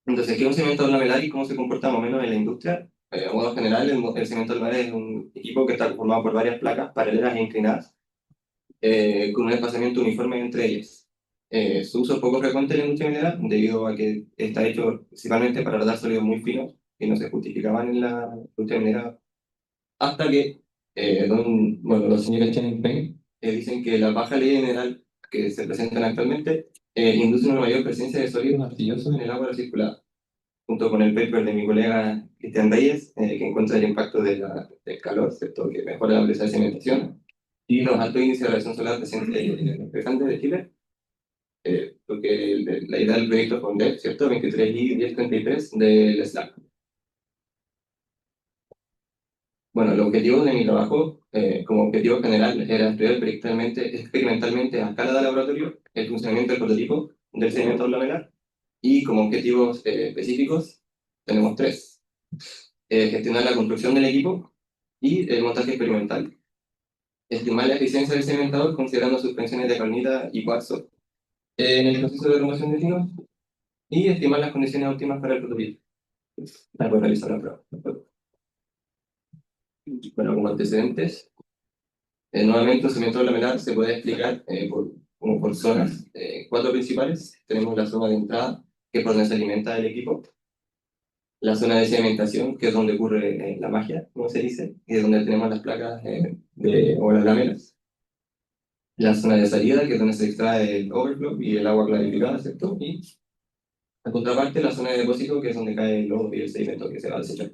S6: Entonces, ¿qué es un sedimentador lamelar y cómo se comporta más o menos en la industria? A modo general, el sedimentador lamelar es un equipo que está formado por varias placas paralelas e inclinadas, con un desplazamiento uniforme entre ellas. Su uso es poco frecuente en la industria minera, debido a que está hecho principalmente para dar sólidos muy finos, que no se justificaban en la industria minera, hasta que los señores Channing Peng dicen que la baja ley general que se presentan actualmente induce una mayor presencia de sólidos arcillosos en el agua recirculada, junto con el paper de mi colega Cristian Reyes, que encuentra el impacto del calor, ¿cierto?, que mejora la presa de cementación, y los altos índices de radiación solar presentes en los pejantes de Chile, porque la idea del proyecto es FONDEP, ¿cierto?, 23 y 1033 del SLAC. Bueno, el objetivo de mi trabajo, como objetivo general, era estudiar experimentalmente a escala de laboratorio el funcionamiento del prototipo del sedimentador lamelar, y como objetivos específicos tenemos tres. Gestionar la construcción del equipo y el montaje experimental. Estimar la eficiencia del cementador considerando suspensiones de calamita y cuarzo en el proceso de formación de pinos y estimar las condiciones óptimas para el prototipo. Para poder realizar la prueba. Bueno, como antecedentes, nuevamente un cemento lamelar se puede explicar como por zonas. Cuatro principales. Tenemos la zona de entrada, que es por donde se alimenta el equipo. La zona de cementación, que es donde ocurre la magia, como se dice, y es donde tenemos las placas o las láminas. La zona de salida, que es donde se extrae el overflow y el agua clarificada, ¿cierto? Y a contraparte, la zona de depósito, que es donde cae el lodo y el sedimento que se va a desechar.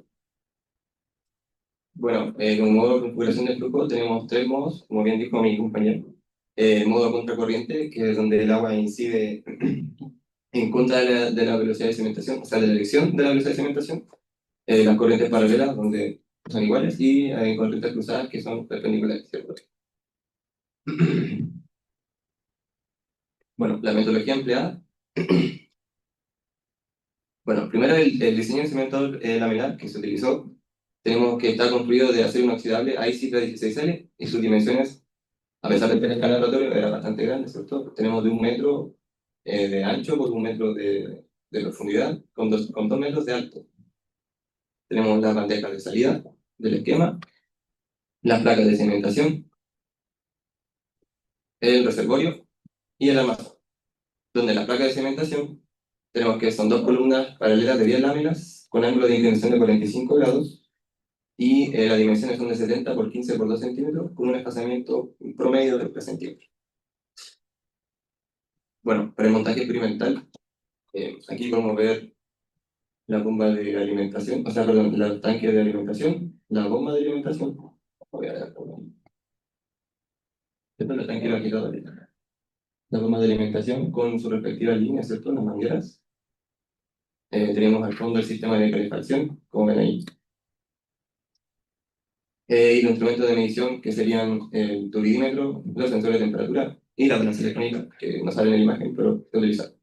S6: Bueno, como modo de configuración de flujo tenemos tres modos, como bien dijo mi compañero. Modo contracorriente, que es donde el agua incide en contra de la velocidad de cementación, o sea, de la dirección de la velocidad de cementación. Las corrientes paralelas, donde son iguales, y corrientes cruzadas, que son perpendiculares, ¿cierto? Bueno, la metodología empleada. Bueno, primero el diseño del cemento laminar que se utilizó. Tenemos que está construido de acero inoxidable IC16L y sus dimensiones, a pesar de tener escala rotatoria, era bastante grande, ¿cierto? Tenemos de 1 metro de ancho por 1 metro de profundidad, con 2 metros de alto. Tenemos las bandejas de salida del esquema, las placas de cementación, el reservorio y el almacén, donde las placas de cementación tenemos que son dos columnas paralelas de 10 láminas con ángulo de inclinación de 45 grados y las dimensiones son de 70 por 15 por 2 centímetros con un espaciamiento promedio de 3 centímetros. Bueno, para el montaje experimental, aquí podemos ver la bomba de alimentación, o sea, perdón, el tanque de alimentación, la bomba de alimentación. Voy a ver, después el tanque lo he quitado ahorita. La bomba de alimentación con su respectiva línea, ¿cierto? Las mangueras. Tenemos al fondo el sistema de calefacción, como ven ahí. Y los instrumentos de medición que serían el turbidímetro, los sensores de temperatura y la balanza electrónica, que no sale en la imagen, pero se utiliza.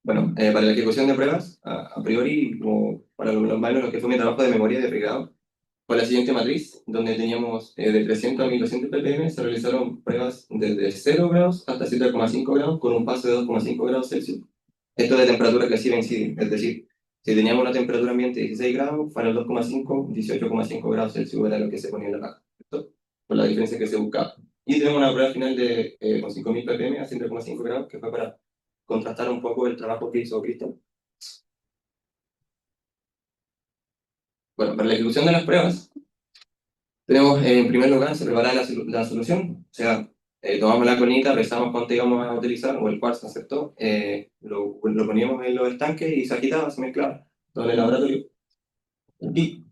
S6: Bueno, para la ejecución de pruebas, a priori, como para lo que fue mi trabajo de memoria de pregrado, fue la siguiente matriz, donde teníamos de 300 a 1200 ppm, se realizaron pruebas desde 0 grados hasta 7,5 grados con un paso de 2,5 grados Celsius. Esto de temperatura que sí va a incidir, es decir, si teníamos una temperatura ambiente de 16 grados, para el 2,5, 18,5 grados Celsius era lo que se ponía en la caja, ¿cierto? Por la diferencia que se buscaba. Y tenemos una prueba final de con 5000 ppm a 7,5 grados, que fue para contrastar un poco el trabajo que hizo Cristian. Bueno, para la ejecución de las pruebas, tenemos en primer lugar, se prepara la solución, o sea, tomamos la colita, pensamos cuánto íbamos a utilizar, o el cuarzo, ¿cierto? Lo poníamos en los estanques y se agitaba, se mezclaba, todo en el laboratorio. Y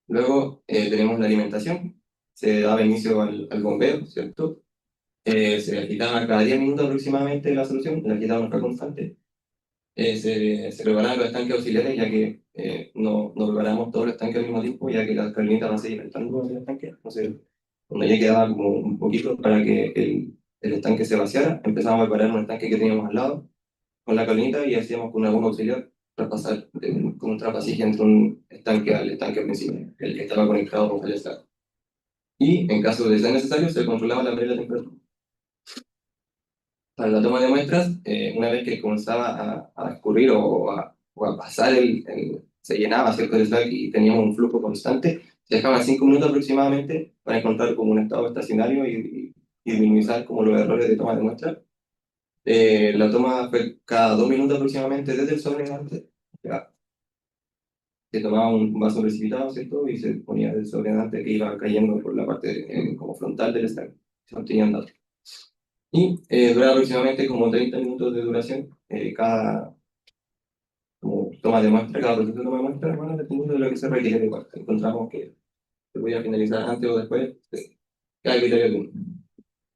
S6: luego tenemos la alimentación, se daba inicio al bombeo, ¿cierto? Se agitaba cada 10 minutos aproximadamente la solución, la agitaba una constante. Se preparaban los estanques auxiliares, ya que no preparamos todos los estanques al mismo tiempo, ya que las carnitas van a seguir entrando en el estanque. Entonces, cuando ya quedaba como un poquito para que el estanque se vaciara, empezamos a preparar un estanque que teníamos al lado con la carnita y hacíamos con una bomba auxiliar traspasar con un trapasilla entre un estanque al estanque principal, el que estaba conectado con el estanque. Y en caso de ser necesario, se controlaba la media temperatura. Para la toma de muestras, una vez que comenzaba a escurrir o a pasar, se llenaba, ¿cierto?, el slack y teníamos un flujo constante, se dejaban 5 minutos aproximadamente para encontrar como un estado estacionario y minimizar como los errores de toma de muestras. La toma fue cada 2 minutos aproximadamente desde el sobredante. Se tomaba un vaso precipitado, ¿cierto?, y se ponía el sobredante que iba cayendo por la parte como frontal del stack. Se obtenían datos. Y dura aproximadamente como 30 minutos de duración cada como toma de muestra, cada proceso de toma de muestra, bueno, dependiendo de lo que se requiere. Igual, encontramos que se podía finalizar antes o después, cada criterio de uno.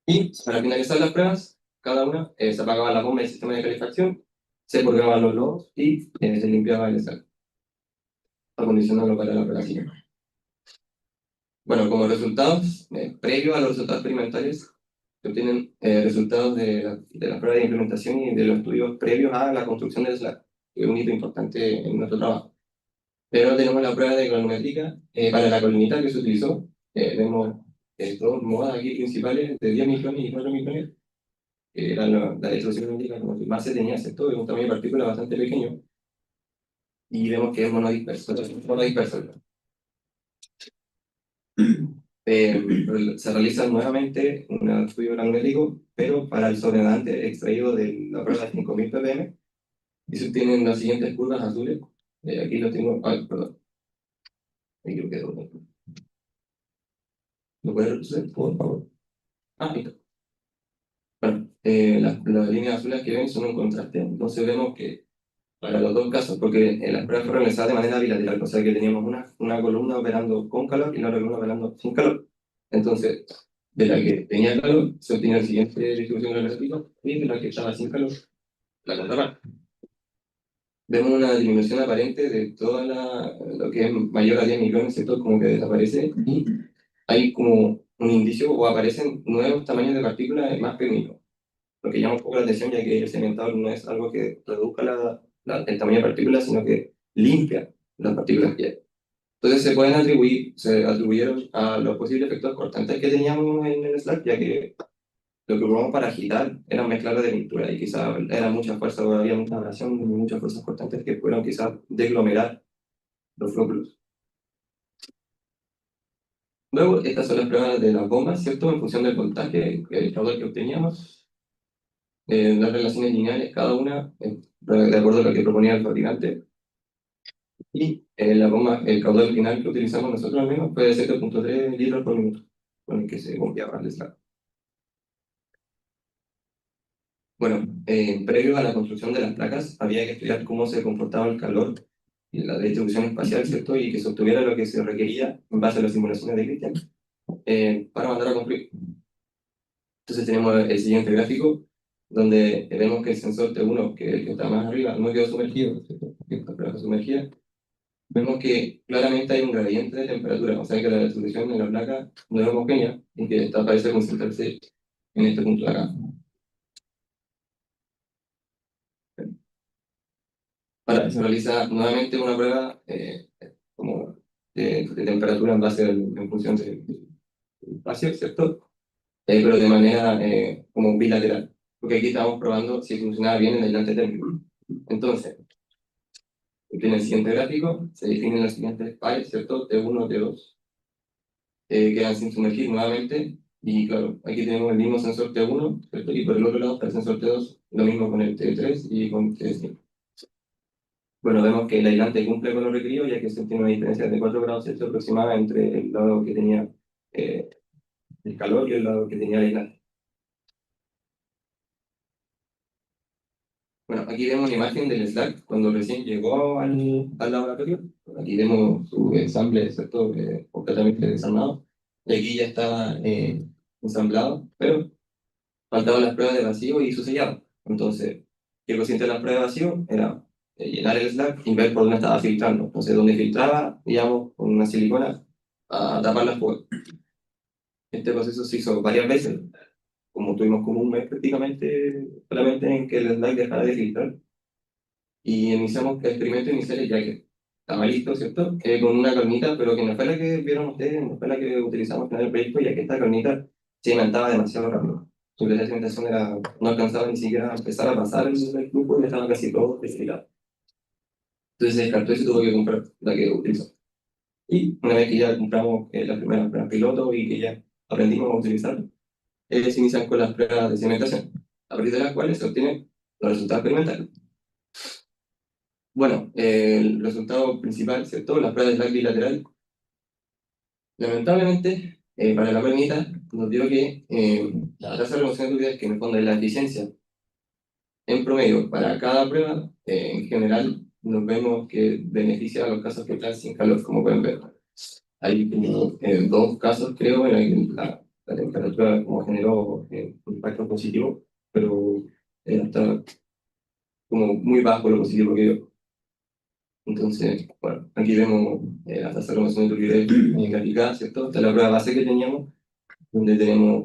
S6: Y para finalizar las pruebas, cada una se apagaba la bomba del sistema de calefacción, se purgaban los lobos y se limpiaba el stack, acondicionarlo para la prueba siguiente. Bueno, como resultados, previo a los resultados experimentales, se obtienen resultados de la prueba de implementación y de los estudios previos a la construcción del SLAC, que es un hito importante en nuestro trabajo. Pero tenemos la prueba de granulométrica para la columnita que se utilizó. Vemos dos modas aquí principales de 10 micrones y 4 micrones, que eran la distribución columnítica como que más se tenía, ¿cierto? Es un tamaño de partícula bastante pequeño. Y vemos que es monodisperso. Se realiza nuevamente un estudio granulométrico, pero para el sobredante extraído de la prueba de 5000 ppm, y se obtienen las siguientes curvas azules. Aquí lo tengo, perdón. Ahí creo que ¿lo puedes reducir, por favor? Listo. Bueno, las líneas azules que ven son un contraste, entonces vemos que para los dos casos, porque las pruebas fueron realizadas de manera bilateral, o sea que teníamos una columna operando con calor y la otra columna operando sin calor. Entonces, de la que tenía calor, se obtenía la siguiente distribución granulométrica, y de la que estaba sin calor, la contraparte. Vemos una disminución aparente de toda lo que es mayor a 10 micrones, ¿cierto? Como que desaparece, y hay como un indicio o aparecen nuevos tamaños de partículas más pequeños, lo que llama un poco la atención, ya que el cementador no es algo que reduzca el tamaño de partículas, sino que limpia las partículas que hay. Entonces se atribuyeron a los posibles efectos cortantes que teníamos en el Slack, ya que lo que probamos para agitar era mezclarlo de pintura y quizás era mucha fuerza, o había mucha abrasión y muchas fuerzas cortantes que fueron quizás deglomerar los flóculos. Luego, estas son las pruebas de las bombas, ¿cierto? En función del voltaje, el caudal que obteníamos, las relaciones lineales, cada una, de acuerdo a lo que proponía el fabricante. Y la bomba, el caudal final que utilizamos nosotros al menos fue de 7.3 litros por minuto, con el que se bombeaba el Slack. Bueno, previo a la construcción de las placas, había que estudiar cómo se comportaba el calor y la distribución espacial, ¿cierto? Y que se obtuviera lo que se requería en base a las simulaciones de Christian para mandar a construir. Entonces tenemos el siguiente gráfico, donde vemos que el sensor T1, que es el que está más arriba, no quedó sumergido, ¿cierto? Está sumergida. Vemos que claramente hay un gradiente de temperatura, o sea que la distribución en la placa no es homogénea y que parece concentrarse en este punto de acá. Ahora, se realiza nuevamente una prueba como de temperatura en base en función del espacio, ¿cierto? Pero de manera como bilateral, porque aquí estamos probando si funcionaba bien el aislante térmico. Entonces, en el siguiente gráfico se definen los siguientes pares, ¿cierto? T1, T2, quedan sin sumergir nuevamente, y claro, aquí tenemos el mismo sensor T1, ¿cierto? Y por el otro lado está el sensor T2, lo mismo con el T3 y con T5. Bueno, vemos que el aislante cumple con lo requerido, ya que se tiene una diferencia de 4 grados Celsius aproximada entre el lado que tenía el calor y el lado que tenía el aislante. Bueno, aquí vemos una imagen del Slack cuando recién llegó al laboratorio. Aquí vemos su ensamble, ¿cierto? Completamente desarmado. Y aquí ya estaba ensamblado, pero faltaban las pruebas de vacío y su sellado. Entonces, el consciente de las pruebas de vacío era llenar el Slack y ver por dónde estaba filtrando. Entonces, donde filtraba, digamos, con una silicona a tapar las fugas. Este proceso se hizo varias veces, como tuvimos como un mes prácticamente solamente en que el Slack dejara de filtrar. Y iniciamos el experimento inicial ya que estaba listo, ¿cierto? Con una cornita, pero que no fue la que vieron ustedes, no fue la que utilizamos en el proyecto, ya que esta cornita se alimentaba demasiado rápido. Su velocidad de alimentación no alcanzaba ni siquiera a empezar a pasar el flujo y estaba casi todo desfilado. Entonces se descartó y se tuvo que comprar la que utilizó. Y una vez que ya compramos las primeras pruebas piloto y que ya aprendimos a utilizarlo, se inician con las pruebas de cimentación, a partir de las cuales se obtienen los resultados experimentales. Bueno, el resultado principal, ¿cierto? Las pruebas de Slack bilateral. Lamentablemente, para la prueba nos dio que la tasa de remoción de tuberías, que en el fondo es la eficiencia en promedio para cada prueba, en general nos vemos que beneficia a los casos que están sin calor, como pueden ver. Hay como, dos casos, creo, en la temperatura como generó un impacto positivo, pero está como muy bajo lo positivo que dio. Entonces, bueno, aquí vemos la tasa de remoción de tuberías graficada, ¿cierto? Esta es la prueba base que teníamos, donde tenemos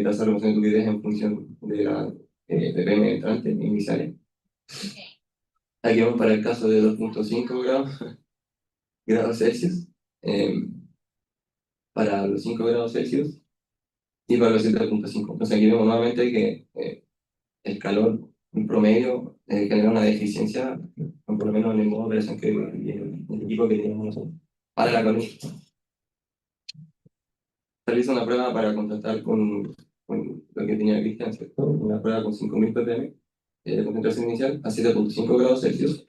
S6: tasa de remoción de turbidez en función de la ppm entrante iniciales. Aquí vamos para el caso de 2.5 grados Celsius, para los 5 grados Celsius y para los 7.5. Entonces aquí vemos nuevamente que el calor en promedio genera una deficiencia, o por lo menos en el modo de operación que el equipo que tenemos nosotros, para la columna. Realiza una prueba para contrastar con lo que tenía Cristian, ¿cierto? Una prueba con 5.000 ppm de concentración inicial a 7.5 grados Celsius.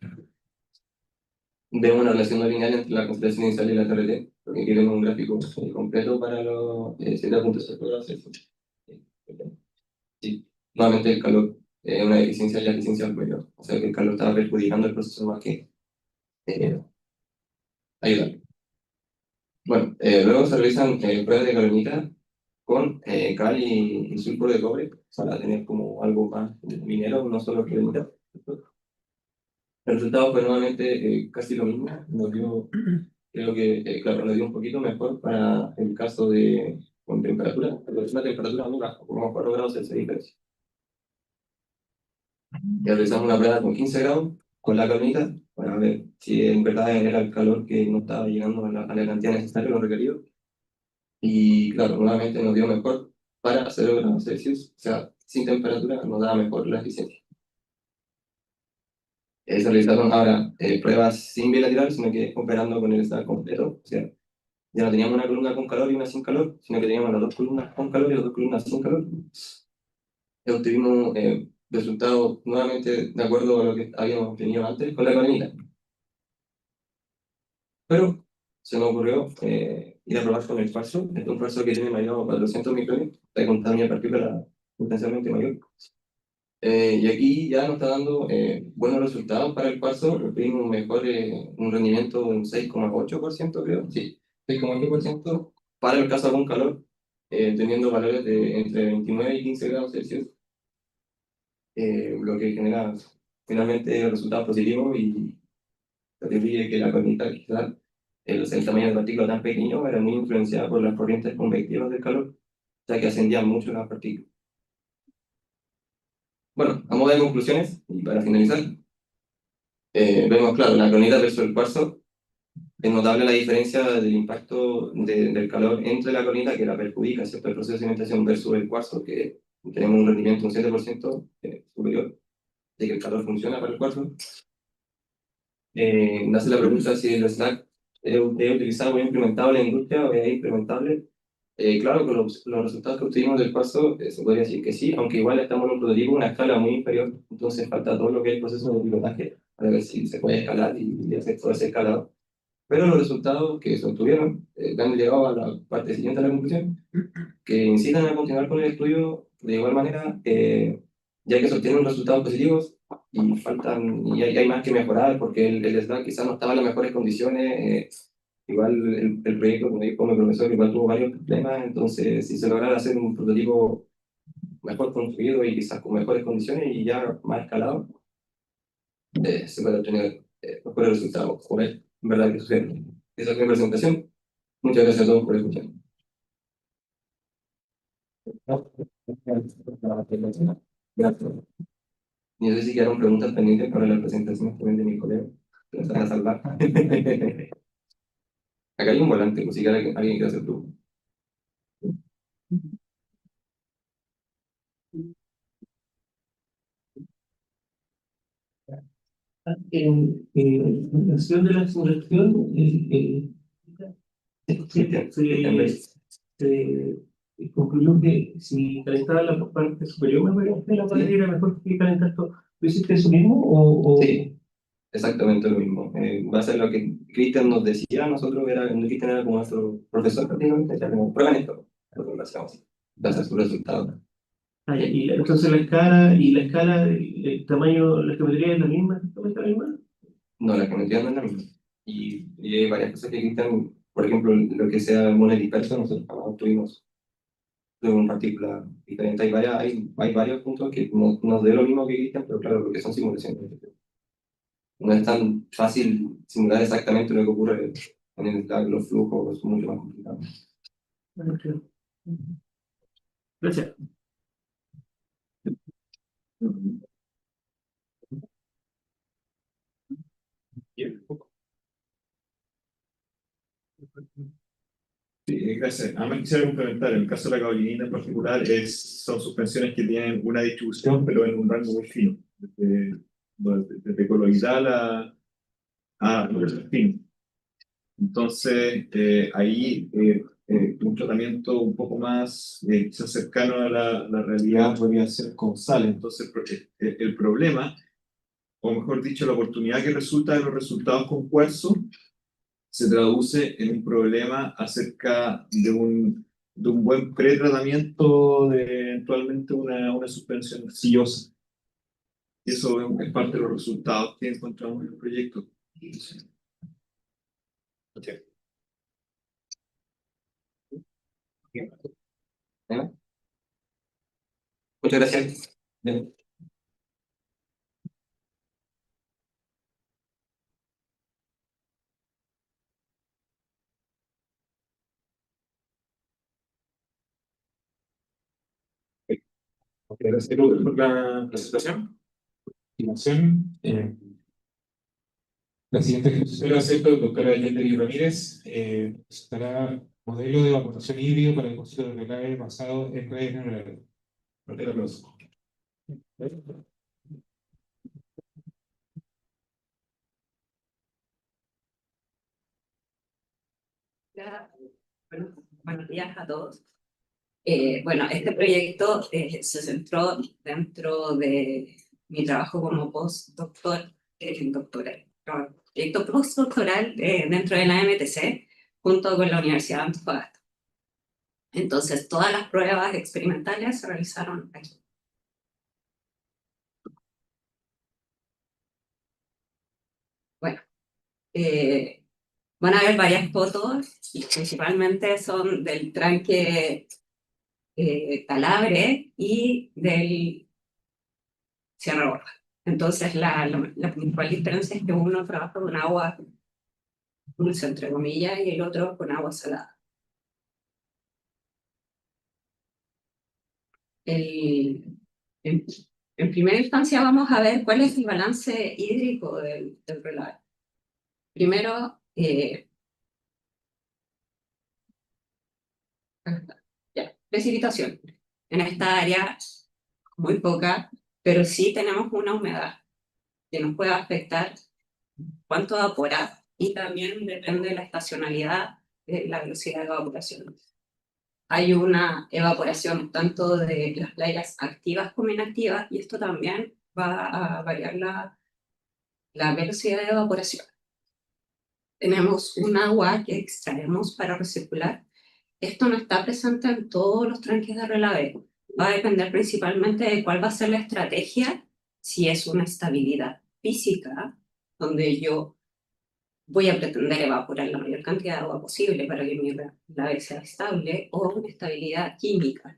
S6: Vemos una relación no lineal entre la concentración inicial y la TRT, porque aquí vemos un gráfico completo para los 7.5 grados Celsius. Sí, nuevamente el calor es una deficiencia y la eficiencia al cuello, o sea que el calor estaba perjudicando el proceso más que ayudar. Bueno, luego se realizan pruebas de calorinita con cal y sulfuro de cobre, para tener como algo más minero, no solo calorinita. El resultado fue nuevamente casi lo mismo, nos dio, creo que, claro, nos dio un poquito mejor para el caso de con temperatura, pero es una temperatura muy baja, como 4 grados Celsius de diferencia. Y realizamos una prueba con 15 grados con la calorinita para ver si en verdad era el calor que no estaba llegando a la cantidad necesaria, lo requerido. Y claro, nuevamente nos dio mejor para 0 grados Celsius, o sea, sin temperatura nos da mejor la eficiencia. Se realizaron ahora pruebas sin bilateral, sino que operando con el estado completo, o sea, ya no teníamos una columna con calor y una sin calor, sino que teníamos las dos columnas con calor y las dos columnas sin calor. Obtuvimos resultados nuevamente de acuerdo a lo que habíamos tenido antes con la calorinita. Pero se nos ocurrió ir a probar con el cuarzo. Este es un cuarzo que tiene mayor 400 micrones, está con tamaño de partícula potencialmente mayor. Y aquí ya nos está dando buenos resultados para el cuarzo. Obtuvimos un rendimiento de un 6,8%, creo. Sí, 6,8% para el caso con calor, teniendo valores de entre 29 y 15 grados Celsius, lo que genera finalmente resultados positivos y atribuye que la calorinita quizás el tamaño de partícula tan pequeño era muy influenciada por las corrientes convectivas del calor, o sea que ascendían mucho las partículas. Bueno, a modo de conclusiones, y para finalizar, vemos, claro, la calorinita versus el cuarzo. Es notable la diferencia del impacto del calor entre la calorinita, que la perjudica, ¿cierto?, el proceso de cimentación, versus el cuarzo, que tenemos un rendimiento un 7% superior, de que el calor funciona para el cuarzo. Nace la pregunta si el SLAC es utilizado o implementado en la industria o es implementable. Claro, con los resultados que obtuvimos del cuarzo, se podría decir que sí, aunque igual estamos en un prototipo, una escala muy inferior, entonces falta todo lo que es el proceso de pilotaje para ver si se puede escalar y hacer todo ese escalado. Pero los resultados que se obtuvieron han llegado a la parte siguiente de la conclusión, que incitan a continuar con el estudio de igual manera, ya que se obtienen resultados positivos y hay más que mejorar, porque el SLAC quizás no estaba en las mejores condiciones. Igual el proyecto, como dijo mi profesor, igual tuvo varios problemas, entonces si se lograra hacer un prototipo mejor construido y quizás con mejores condiciones y ya más escalado, se puede obtener mejores resultados. Por en verdad que sucede. Esa es mi presentación. Muchas gracias a todos por escuchar. Gracias. Y no sé si quedaron preguntas pendientes para las presentaciones también de mi colega, que las van a salvar. Acá hay un volante, por si alguien quiere hacer tú.
S7: En función de la simulación, se concluyó que si calentaba la parte superior de la pared era mejor que calentar esto. ¿Tú hiciste eso mismo?
S6: Sí, exactamente lo mismo. Va a ser lo que Cristian nos decía, nosotros Cristian era como nuestro profesor prácticamente, ya como prueban esto, nosotros lo hacíamos, va a ser su resultado.
S7: Y entonces la escala, el tamaño, la geometría es la misma, exactamente la misma.
S6: No, la geometría no es la misma. Y hay varias cosas que Cristian, por ejemplo, lo que sea el mono disperso, nosotros jamás tuvimos en partícula diferente. Hay varios puntos que nos dé lo mismo que Cristian, pero claro, porque son simulaciones. No es tan fácil simular exactamente lo que ocurre en los flujos, es mucho más complicado.
S7: Gracias.
S1: Sí, gracias. Además quisiera complementar, en el caso de la caballinita en particular, son suspensiones que tienen una distribución, pero en un rango muy fino, desde coloidal a fino. Entonces, ahí un tratamiento un poco más quizás cercano a la realidad podría ser con sal. Entonces, el problema, o mejor dicho, la oportunidad que resulta de los resultados con cuarzo, se traduce en un problema acerca de un buen pretratamiento de eventualmente una suspensión sillosa. Y eso es parte de los resultados que encontramos en el proyecto. Okay.
S6: ¿Ya? Muchas gracias. Bien.
S1: Gracias por la presentación.
S5: Continuación, la siguiente ejecución la hace el doctor Allende Ramírez, presentará modelo de evaporación híbrido para el depósito de relave basado en redes neuronales. Fuerte el aplauso.
S8: Buenos días a todos. Bueno, este proyecto se centró dentro de mi trabajo como postdoctoral, proyecto postdoctoral dentro de la MTC, junto con la Universidad de Antofagasta. Entonces, todas las pruebas experimentales se realizaron aquí. Bueno, van a ver varias fotos, y principalmente son del tranque Talabre y del Sierra Gorda. Entonces, la principal diferencia es que uno trabaja con agua dulce, entre comillas, y el otro con agua salada. En, en primera instancia vamos a ver cuál es el balance hídrico del relave. Primero, precipitación. En esta área, muy poca, pero sí tenemos una humedad que nos puede afectar cuánto evapora, y también depende de la estacionalidad de la velocidad de evaporación. Hay una evaporación tanto de las playas activas como inactivas, y esto también va a variar la velocidad de evaporación. Tenemos un agua que extraemos para recircular. Esto no está presente en todos los tranques de relave. Va a depender principalmente de cuál va a ser la estrategia, si es una estabilidad física, donde yo voy a pretender evaporar la mayor cantidad de agua posible para que mi relave sea estable, o una estabilidad química,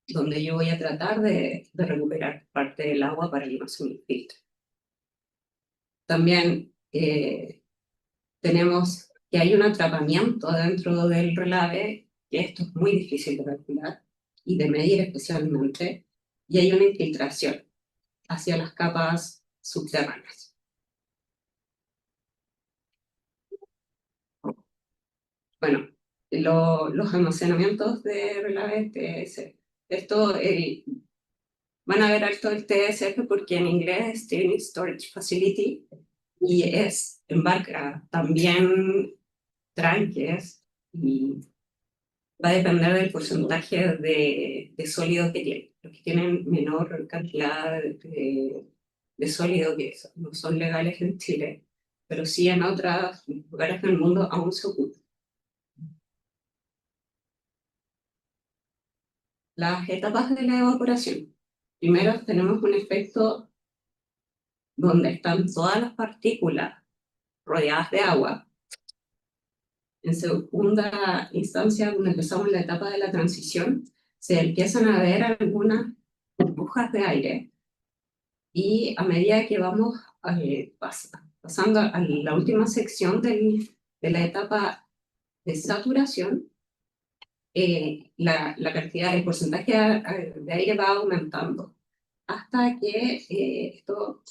S8: donde yo voy a tratar de recuperar parte del agua para que no se me filtre. También tenemos que hay un atrapamiento dentro del relave, que esto es muy difícil de calcular y de medir especialmente, y hay una infiltración hacia las capas subterráneas. Bueno, los almacenamientos de relave TS. Esto, van a ver alto el TSF porque en inglés es Tiny Storage Facility, y embarca también tranques, y va a depender del porcentaje de sólido que tienen. Los que tienen menor cantidad de sólido, que no son legales en Chile, pero sí en otros lugares del mundo aún se ocupan. Las etapas de la evaporación. Primero tenemos un efecto donde están todas las partículas rodeadas de agua. En segunda instancia, cuando empezamos la etapa de la transición, se empiezan a ver algunas burbujas de aire, y a medida que vamos pasando a la última sección de la etapa de saturación, la cantidad, el porcentaje de aire va aumentando hasta que esto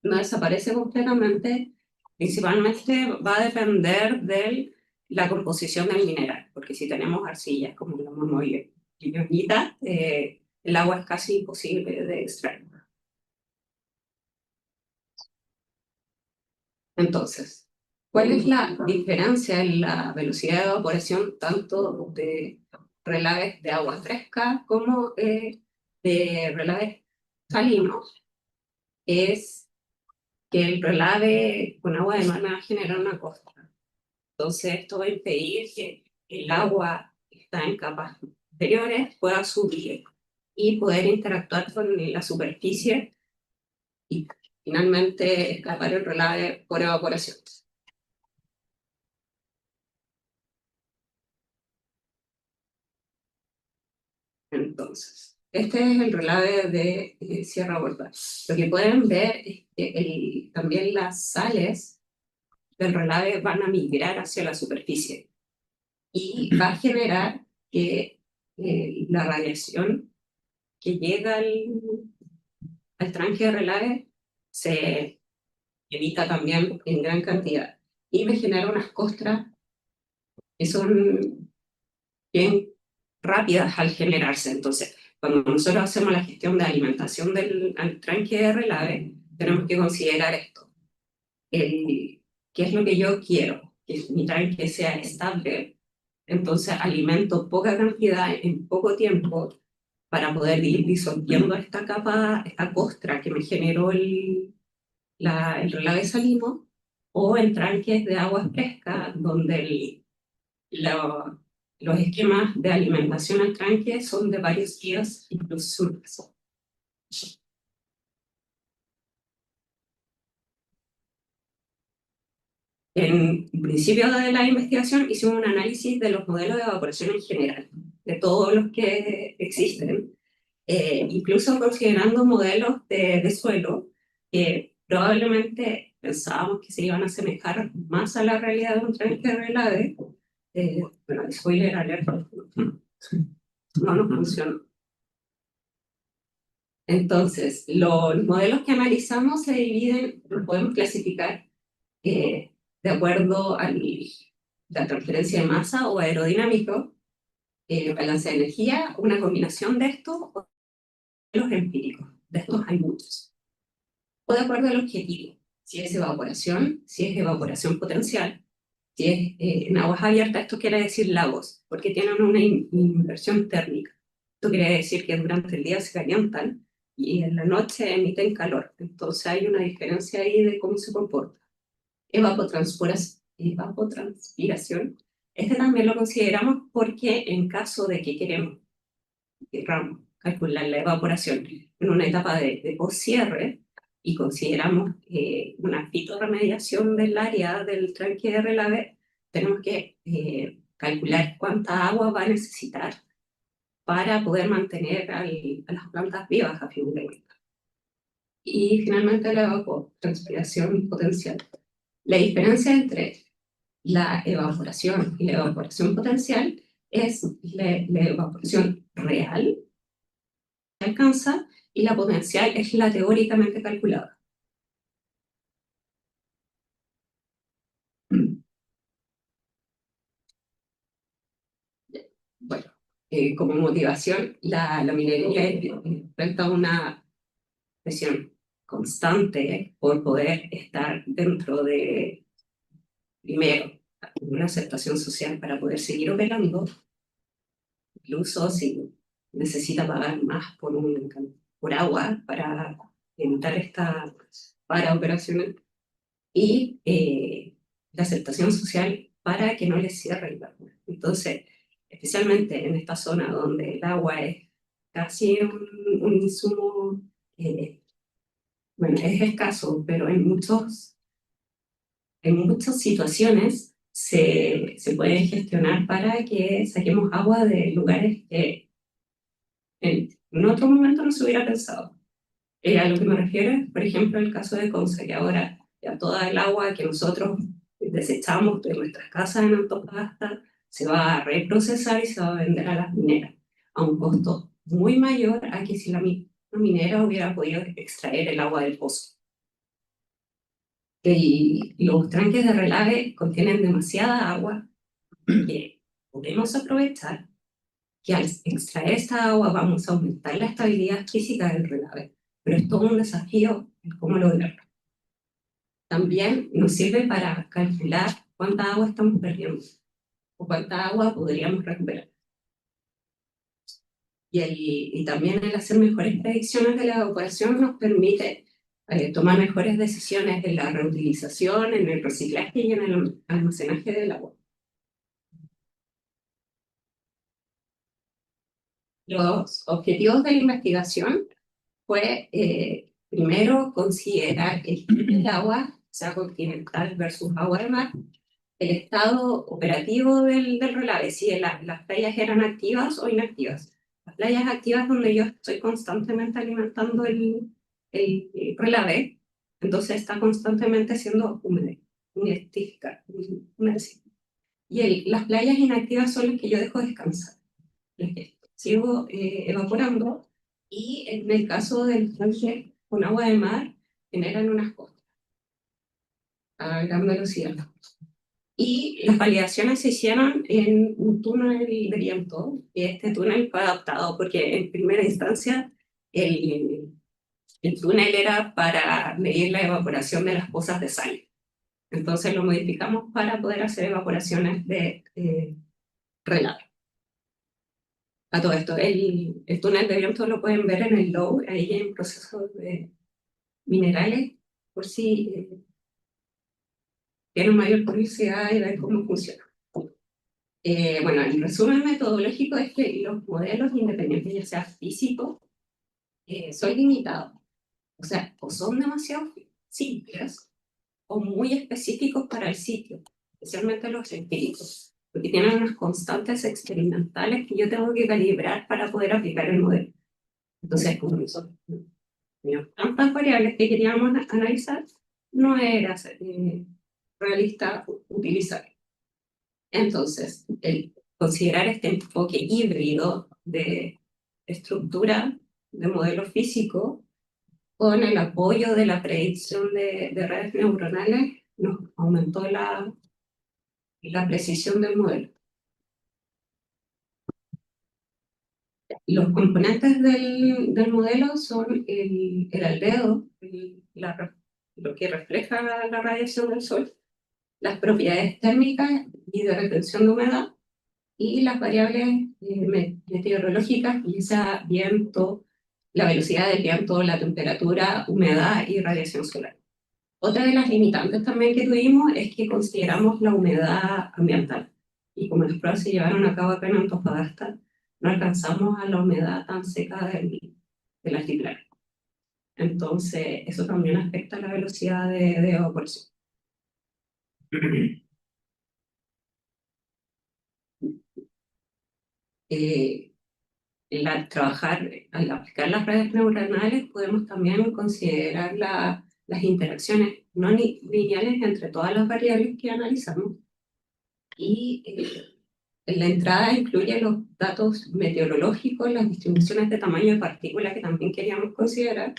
S8: no desaparece completamente. Principalmente va a depender de la composición del mineral, porque si tenemos arcillas como la monzonita, el agua es casi imposible de extraer. Entonces, ¿cuál es la diferencia en la velocidad de evaporación tanto de relaves de agua fresca como de relaves salinos? Es que el relave con agua de mar va a generar una costra. Entonces, esto va a impedir que el agua que está en capas inferiores pueda subir y poder interactuar con la superficie y finalmente escapar el relave por evaporación. Entonces, este es el relave de Sierra Gorda. Lo que pueden ver es que también las sales del relave van a migrar hacia la superficie y va a generar que la radiación que llega al tranque de relave se evita también en gran cantidad y me genera unas costras que son bien rápidas al generarse. Entonces, cuando nosotros hacemos la gestión de alimentación al tranque de relave, tenemos que considerar esto. ¿Qué es lo que yo quiero? Que mi tranque sea estable, entonces alimento poca cantidad en poco tiempo para poder ir disolviendo esta capa, esta costra que me generó el relave salino, o en tranques de agua fresca, donde los esquemas de alimentación al tranque son de varios días, incluso un mes. En principio de la investigación hicimos un análisis de los modelos de evaporación en general, de todos los que existen, incluso considerando modelos de suelo que probablemente pensábamos que se iban a asemejar más a la realidad de un tranque de relave. Bueno, spoiler alert, no nos funcionó. Entonces, los modelos que analizamos se dividen, los podemos clasificar de acuerdo a la transferencia de masa o aerodinámico, balance de energía, una combinación de estos o los empíricos. De estos hay muchos. O de acuerdo al objetivo, si es evaporación, si es evaporación potencial, si es en aguas abiertas, esto quiere decir lagos, porque tienen una inversión térmica. Esto quiere decir que durante el día se calientan y en la noche emiten calor. Entonces hay una diferencia ahí de cómo se comporta. Evapotranspiración. Este también lo consideramos porque en caso de que queramos calcular la evaporación en una etapa de poscierre y consideramos una fitorremediación del área del tranque de relave, tenemos que calcular cuánta agua va a necesitar para poder mantener a las plantas vivas a figura única. Y finalmente la evapotranspiración potencial. La diferencia entre la evaporación y la evaporación potencial es la evaporación real que alcanza y la potencial es la teóricamente calculada. Bueno, como motivación, la minería enfrenta una presión constante por poder estar dentro de, primero, una aceptación social para poder seguir operando, incluso si necesita pagar más por agua para evitar esta para operaciones, y la aceptación social para que no les cierre el agua. Entonces, especialmente en esta zona donde el agua es casi un insumo, bueno, es escaso, pero en muchas situaciones se puede gestionar para que saquemos agua de lugares que en otro momento no se hubiera pensado. A lo que me refiero es, por ejemplo, el caso de Conce, que ahora ya toda el agua que nosotros desechamos de nuestras casas en Antofagasta se va a reprocesar y se va a vender a las mineras a un costo muy mayor a que si la minera hubiera podido extraer el agua del pozo. Y los tranques de relave contienen demasiada agua que podemos aprovechar, que al extraer esta agua vamos a aumentar la estabilidad física del relave, pero es todo un desafío el cómo lograrlo. También nos sirve para calcular cuánta agua estamos perdiendo o cuánta agua podríamos recuperar. Y también el hacer mejores predicciones de la evaporación nos permite tomar mejores decisiones en la reutilización, en el reciclaje y en el almacenaje del agua. Los objetivos de la investigación fue, primero, considerar el tipo de agua, o sea, continental versus agua de mar, el estado operativo del relave, si las playas eran activas o inactivas. Las playas activas donde yo estoy constantemente alimentando el relave, entonces está constantemente siendo humedificada. Y las playas inactivas son las que yo dejo descansar, las que sigo evaporando, y en el caso del tranque con agua de mar, generan unas costas a gran velocidad. Y las validaciones se hicieron en un túnel de viento, y este túnel fue adaptado porque en primera instancia el túnel era para medir la evaporación de las pozas de sal. Entonces lo modificamos para poder hacer evaporaciones de relave. A todo esto, el túnel de viento lo pueden ver en el low, ahí hay un proceso de minerales, por si tienen mayor curiosidad y ver cómo funciona. Bueno, el resumen metodológico es que los modelos independientes, ya sea físicos, son limitados. O sea, o son demasiado simples o muy específicos para el sitio, especialmente los empíricos, porque tienen unas constantes experimentales que yo tengo que calibrar para poder aplicar el modelo. Entonces, como nosotros teníamos tantas variables que queríamos analizar, no era realista utilizar. Entonces, el considerar este enfoque híbrido de estructura de modelo físico con el apoyo de la predicción de redes neuronales nos aumentó la precisión del modelo. Los componentes del modelo son el albedo, lo que refleja la radiación del sol, las propiedades térmicas y de retención de humedad, y las variables meteorológicas, ya sea viento, la velocidad del viento, la temperatura, humedad y radiación solar. Otra de las limitantes también que tuvimos es que consideramos la humedad ambiental. Y como las pruebas se llevaron a cabo acá en Antofagasta, no alcanzamos a la humedad tan seca del altiplano. Entonces, eso también afecta la velocidad de evaporación. Al aplicar las redes neuronales, podemos también considerar las interacciones no lineales entre todas las variables que analizamos. Y la entrada incluye los datos meteorológicos, las distribuciones de tamaño de partículas que también queríamos considerar,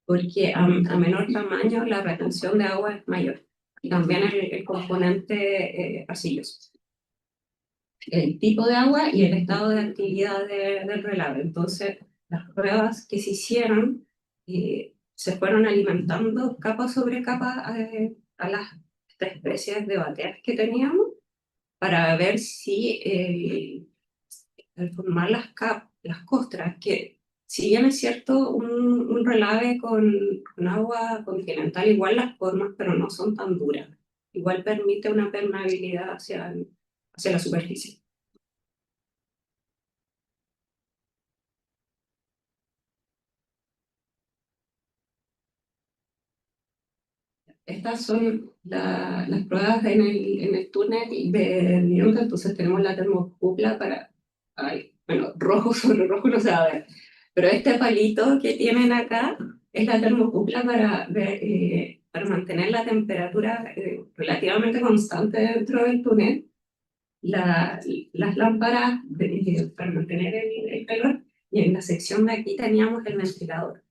S8: porque a menor tamaño la retención de agua es mayor. Y también el componente arcilloso, el tipo de agua y el estado de actividad del relave. Entonces, las pruebas que se hicieron se fueron alimentando capa sobre capa a las especies de bateas que teníamos, para ver si al formar las costras, que si bien es cierto, un relave con agua continental igual las formas, pero no son tan duras. Igual permite una permeabilidad hacia la superficie. Estas son las pruebas en el túnel de viento. Entonces tenemos la termocupla para... bueno, rojo sobre rojo no se va a ver, pero este palito que tienen acá es la termocupla para mantener la temperatura relativamente constante dentro del túnel. las lámparas para mantener el calor, y en la sección de aquí teníamos el ventilador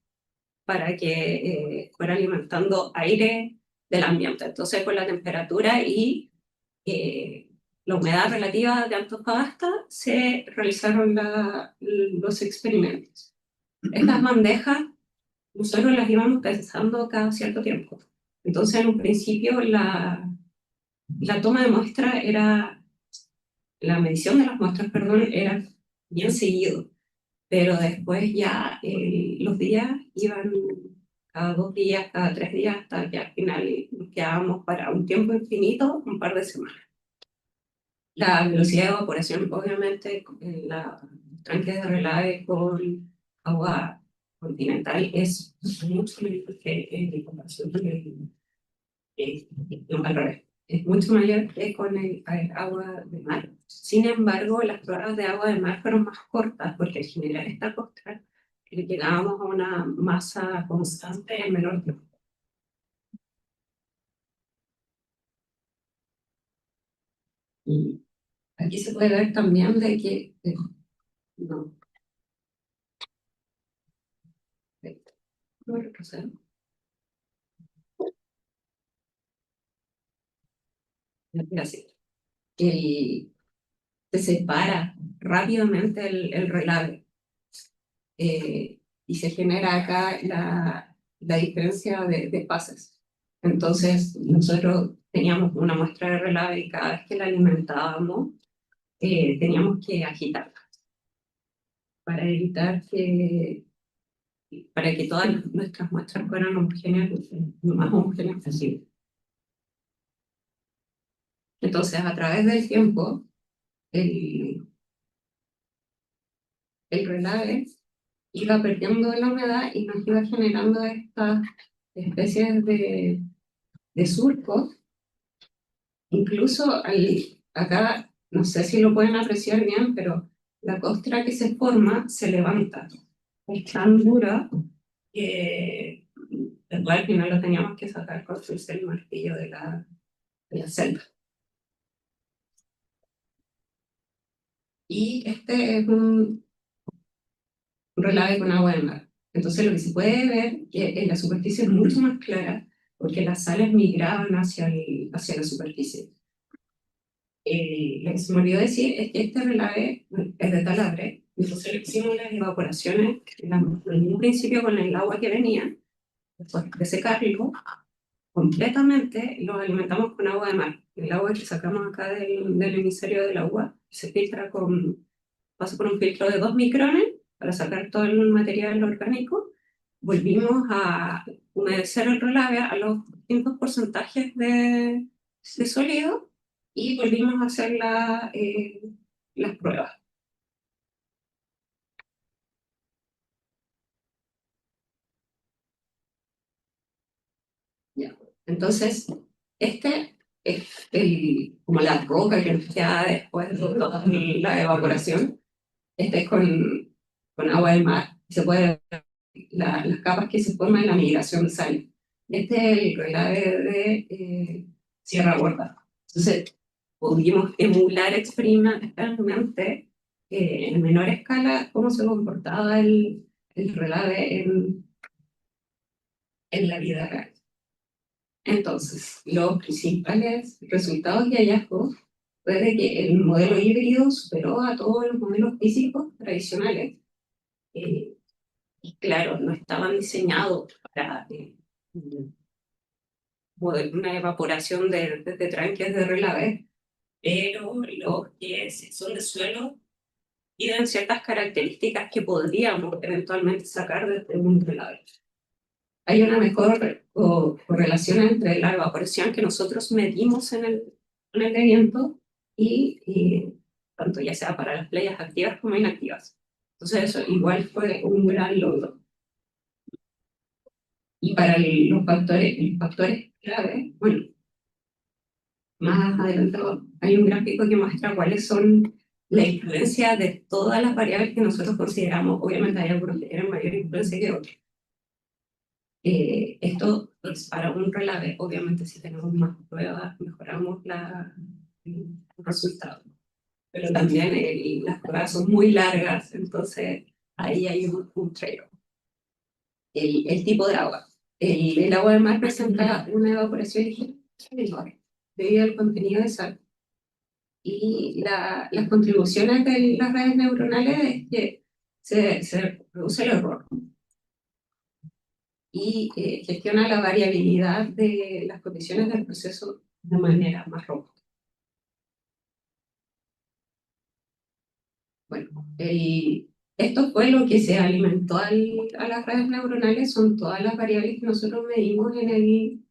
S8: para que fuera alimentando aire del ambiente. Entonces, con la temperatura y la humedad relativa de Antofagasta, se realizaron los experimentos. Estas bandejas nosotros las íbamos pensando cada cierto tiempo. Entonces, en un principio, la toma de muestra era, la medición de las muestras, perdón, era bien seguido, pero después ya los días iban cada 2 días, cada 3 días, hasta que al final nos quedábamos para un tiempo infinito, un par de semanas. La velocidad de evaporación, obviamente, en los tanques de relave con agua continental es mucho mayor que en comparación con no, al revés, es mucho mayor que con el agua de mar. Sin embargo, las pruebas de agua de mar fueron más cortas porque al generar esta costra llegábamos a una masa constante en menor tiempo. Y aquí se puede ver también de que no. No retrocedo. Así. Se separa rápidamente el relave y se genera acá la diferencia de fases. Entonces, nosotros teníamos una muestra de relave y cada vez que la alimentábamos, teníamos que agitarla para evitar para que todas nuestras muestras fueran homogéneas, lo más homogéneas posible. Entonces, a través del tiempo, el relave iba perdiendo la humedad y nos iba generando estas especies de surcos. Incluso acá, no sé si lo pueden apreciar bien, pero la costra que se forma se levanta. Es tan dura que al final lo teníamos que sacar con el martillo de la celda. Y este es un relave con agua de mar. Entonces lo que se puede ver que en la superficie es mucho más clara porque las sales migraban hacia la superficie. Lo que se me olvidó decir es que este relave es de talabre, entonces hicimos las evaporaciones en un principio con el agua que venía, después de secarlo completamente, lo alimentamos con agua de mar. El agua que sacamos acá del emisario del agua se filtra pasa por un filtro de 2 micrones para sacar todo el material orgánico. Volvimos a humedecer el relave a los distintos porcentajes de sólido y volvimos a hacer las pruebas. Ya. Entonces, este es como la roca que nos queda después de toda la evaporación. Este es con agua del mar. Se puede ver las capas que se forman en la migración de sal. Este es el relave de Sierra Gorda. Entonces, pudimos emular experimentalmente en menor escala cómo se comportaba el relave en la vida real. Entonces, los principales resultados y hallazgos fue de que el modelo híbrido superó a todos los modelos físicos tradicionales. Y claro, no estaban diseñados para una evaporación de tranques de relave, pero los que son de suelo tienen ciertas características que podríamos eventualmente sacar desde un relave. Hay una mejor correlación entre la evaporación que nosotros medimos en el de viento y tanto ya sea para las playas activas como inactivas. Entonces eso igual fue un gran logro. Y para los factores clave, bueno, más adelante hay un gráfico que muestra cuáles son la influencia de todas las variables que nosotros consideramos. Obviamente hay algunos que tienen mayor influencia que otros. Esto es para un relave. Obviamente si tenemos más pruebas mejoramos el resultado. pero también las pruebas son muy largas, entonces ahí hay un trade-off. El tipo de agua. El agua del mar presenta una evaporación menor debido al contenido de sal. Y las contribuciones de las redes neuronales es que se reduce el error y gestiona la variabilidad de las condiciones del proceso de manera más robusta. Bueno, esto fue lo que se alimentó a las redes neuronales, son todas las variables que nosotros medimos en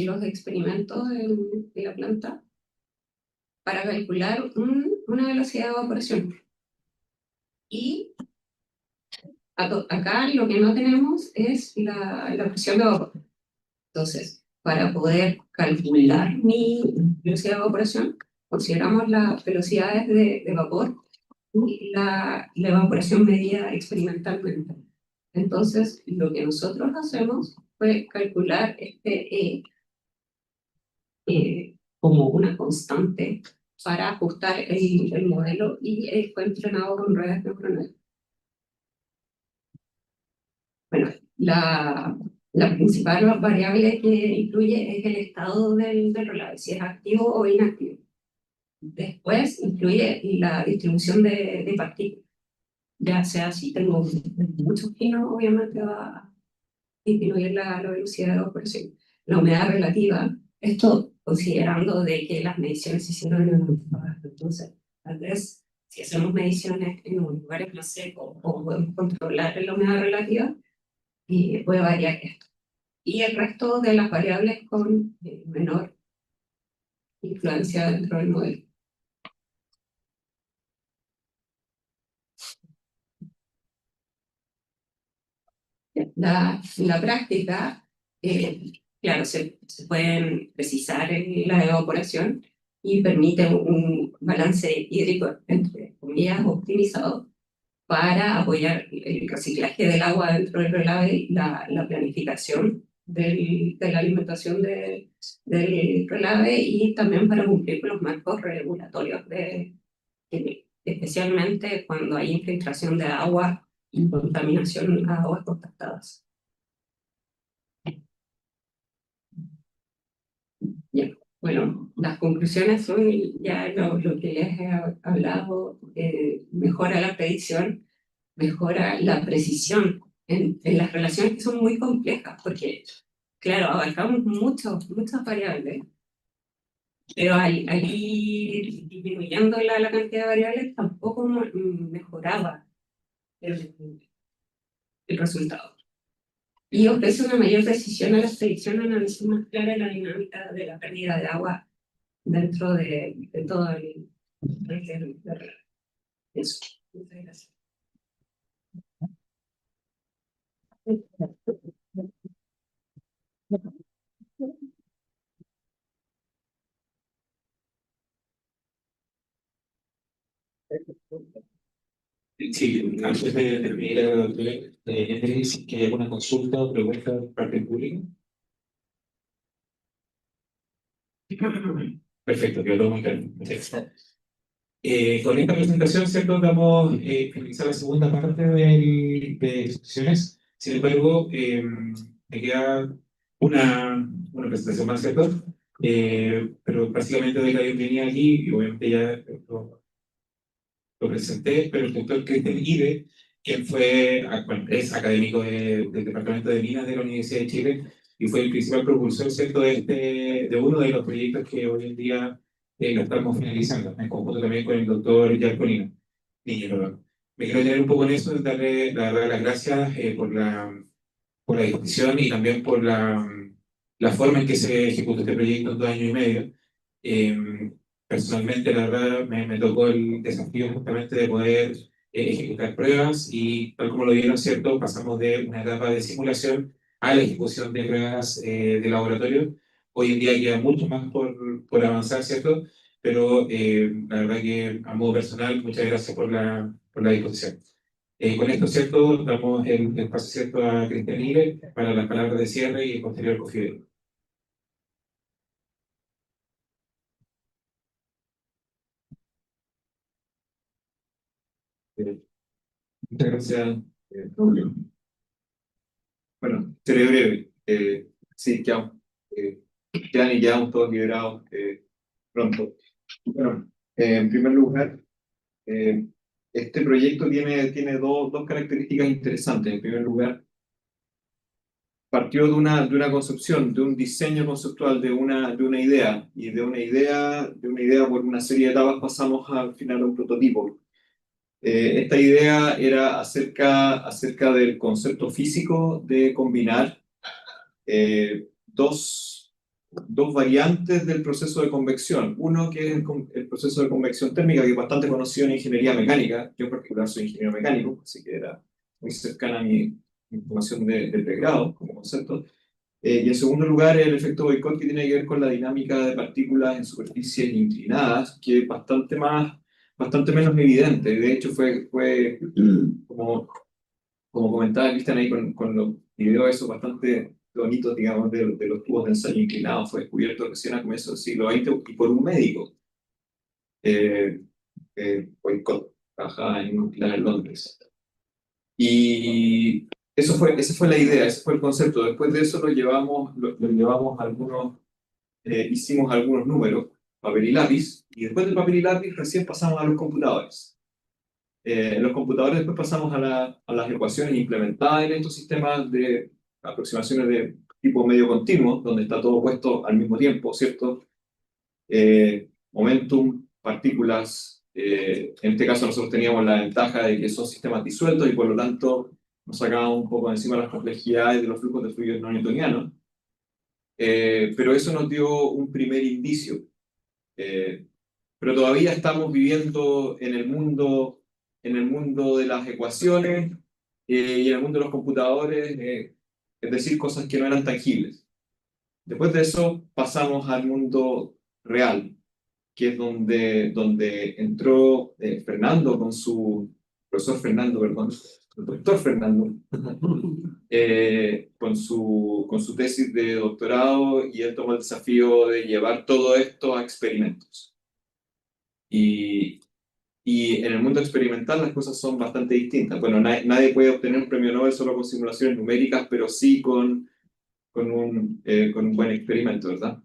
S8: los experimentos de la planta para calcular una velocidad de evaporación. Y acá lo que no tenemos es la presión de vapor. Entonces, para poder calcular mi velocidad de evaporación, consideramos las velocidades de vapor y la evaporación medida experimentalmente. Entonces, lo que nosotros hacemos fue calcular este como una constante para ajustar el modelo y fue entrenado con redes neuronales. Bueno, la principal variable que incluye es el estado del relave, si es activo o inactivo. Después incluye la distribución de partículas. Ya sea si tengo muchos pinos, obviamente va a disminuir la velocidad de evaporación. La humedad relativa, esto considerando de que las mediciones se hicieron en el entonces, tal vez si hacemos mediciones en lugares más secos o podemos controlar la humedad relativa, y puede variar esto. Y el resto de las variables con menor influencia dentro del modelo. La práctica, claro, se pueden precisar en la evaporación y permite un balance hídrico, entre comillas, optimizado para apoyar el reciclaje del agua dentro del relave y la planificación de la alimentación del relave y también para cumplir con los marcos regulatorios especialmente cuando hay infiltración de agua y contaminación a aguas contactadas. Ya. Bueno, las conclusiones son ya lo que les he hablado, mejora la predicción, mejora la precisión en las relaciones que son muy complejas, porque, claro, abarcamos muchas variables, pero al ir disminuyendo la cantidad de variables tampoco mejoraba el resultado. Y ofrece una mayor precisión a las predicciones, analiza más clara la dinámica de la pérdida de agua dentro de todo el eso. Muchas gracias.
S5: Sí, antes de terminar, doctora, ¿tienes que hay alguna consulta o pregunta de parte del público? Perfecto, quedó muy claro. Con esta presentación, ¿cierto? Damos finalizar la segunda parte de discusiones. Sin embargo, me queda una presentación más, ¿cierto? Pero básicamente doy la bienvenida aquí y obviamente ya lo presenté, pero el doctor Cristian Ide, quien fue, bueno, es académico del Departamento de Minas de la Universidad de Chile y fue el principal propulsor, ¿cierto?, de uno de los proyectos que hoy en día lo estamos finalizando, en conjunto también con el doctor Yarcolino. Niño, me quiero tener un poco en eso, darle la verdad las gracias por la discusión y también por la forma en que se ejecutó este proyecto en 2 años y medio. Personalmente, la verdad, me tocó el desafío justamente de poder ejecutar pruebas y, tal como lo vieron, ¿cierto? Pasamos de una etapa de simulación a la ejecución de pruebas de laboratorio. Hoy en día queda mucho más por avanzar, ¿cierto? Pero la verdad que a modo personal, muchas gracias por la disposición. Con esto, ¿cierto? Damos el paso, ¿cierto?, a Cristian Ile para las palabras de cierre y el posterior confideo. Muchas gracias,
S1: Julio. Bueno, seré breve. Sí, quedamos todos liberados pronto. Bueno, en primer lugar, este proyecto tiene dos características interesantes. En primer lugar, partió de una concepción, de un diseño conceptual, de una idea, y de una idea por una serie de etapas pasamos al final a un prototipo. Esta idea era acerca del concepto físico de combinar dos variantes del proceso de convección. Uno que es el proceso de convección térmica, que es bastante conocido en ingeniería mecánica. Yo en particular soy ingeniero mecánico, así que era muy cercana a mi formación de pregrado como concepto. Y en segundo lugar, el efecto Boycott, que tiene que ver con la dinámica de partículas en superficies inclinadas, que es bastante menos evidente. De hecho, fue como comentaba Cristian ahí con los videos esos bastante bonitos, digamos, de los tubos de ensayo inclinados, fue descubierto recién a comienzos del siglo XX y por un médico, Boycott, trabajaba en nuclear en Londres. Y esa fue la idea, ese fue el concepto. Después de eso lo llevamos hicimos algunos números, papel y lápiz, y después del papel y lápiz recién pasamos a los computadores. En los computadores después pasamos a las ecuaciones implementadas en estos sistemas de aproximaciones de tipo medio continuo, donde está todo puesto al mismo tiempo, ¿cierto? Momentum, partículas. En este caso nosotros teníamos la ventaja de que son sistemas disueltos y por lo tanto nos sacábamos un poco encima las complejidades de los flujos de fluidos no newtonianos. Pero eso nos dio un primer indicio. Pero todavía estamos viviendo en el mundo de las ecuaciones y en el mundo de los computadores, es decir, cosas que no eran tangibles. Después de eso pasamos al mundo real, que es donde entró Fernando con su, profesor Fernando, perdón, el doctor Fernando, con su tesis de doctorado, y él tomó el desafío de llevar todo esto a experimentos. Y en el mundo experimental las cosas son bastante distintas. Bueno, nadie puede obtener un premio Nobel solo con simulaciones numéricas, pero sí con un buen experimento, ¿verdad?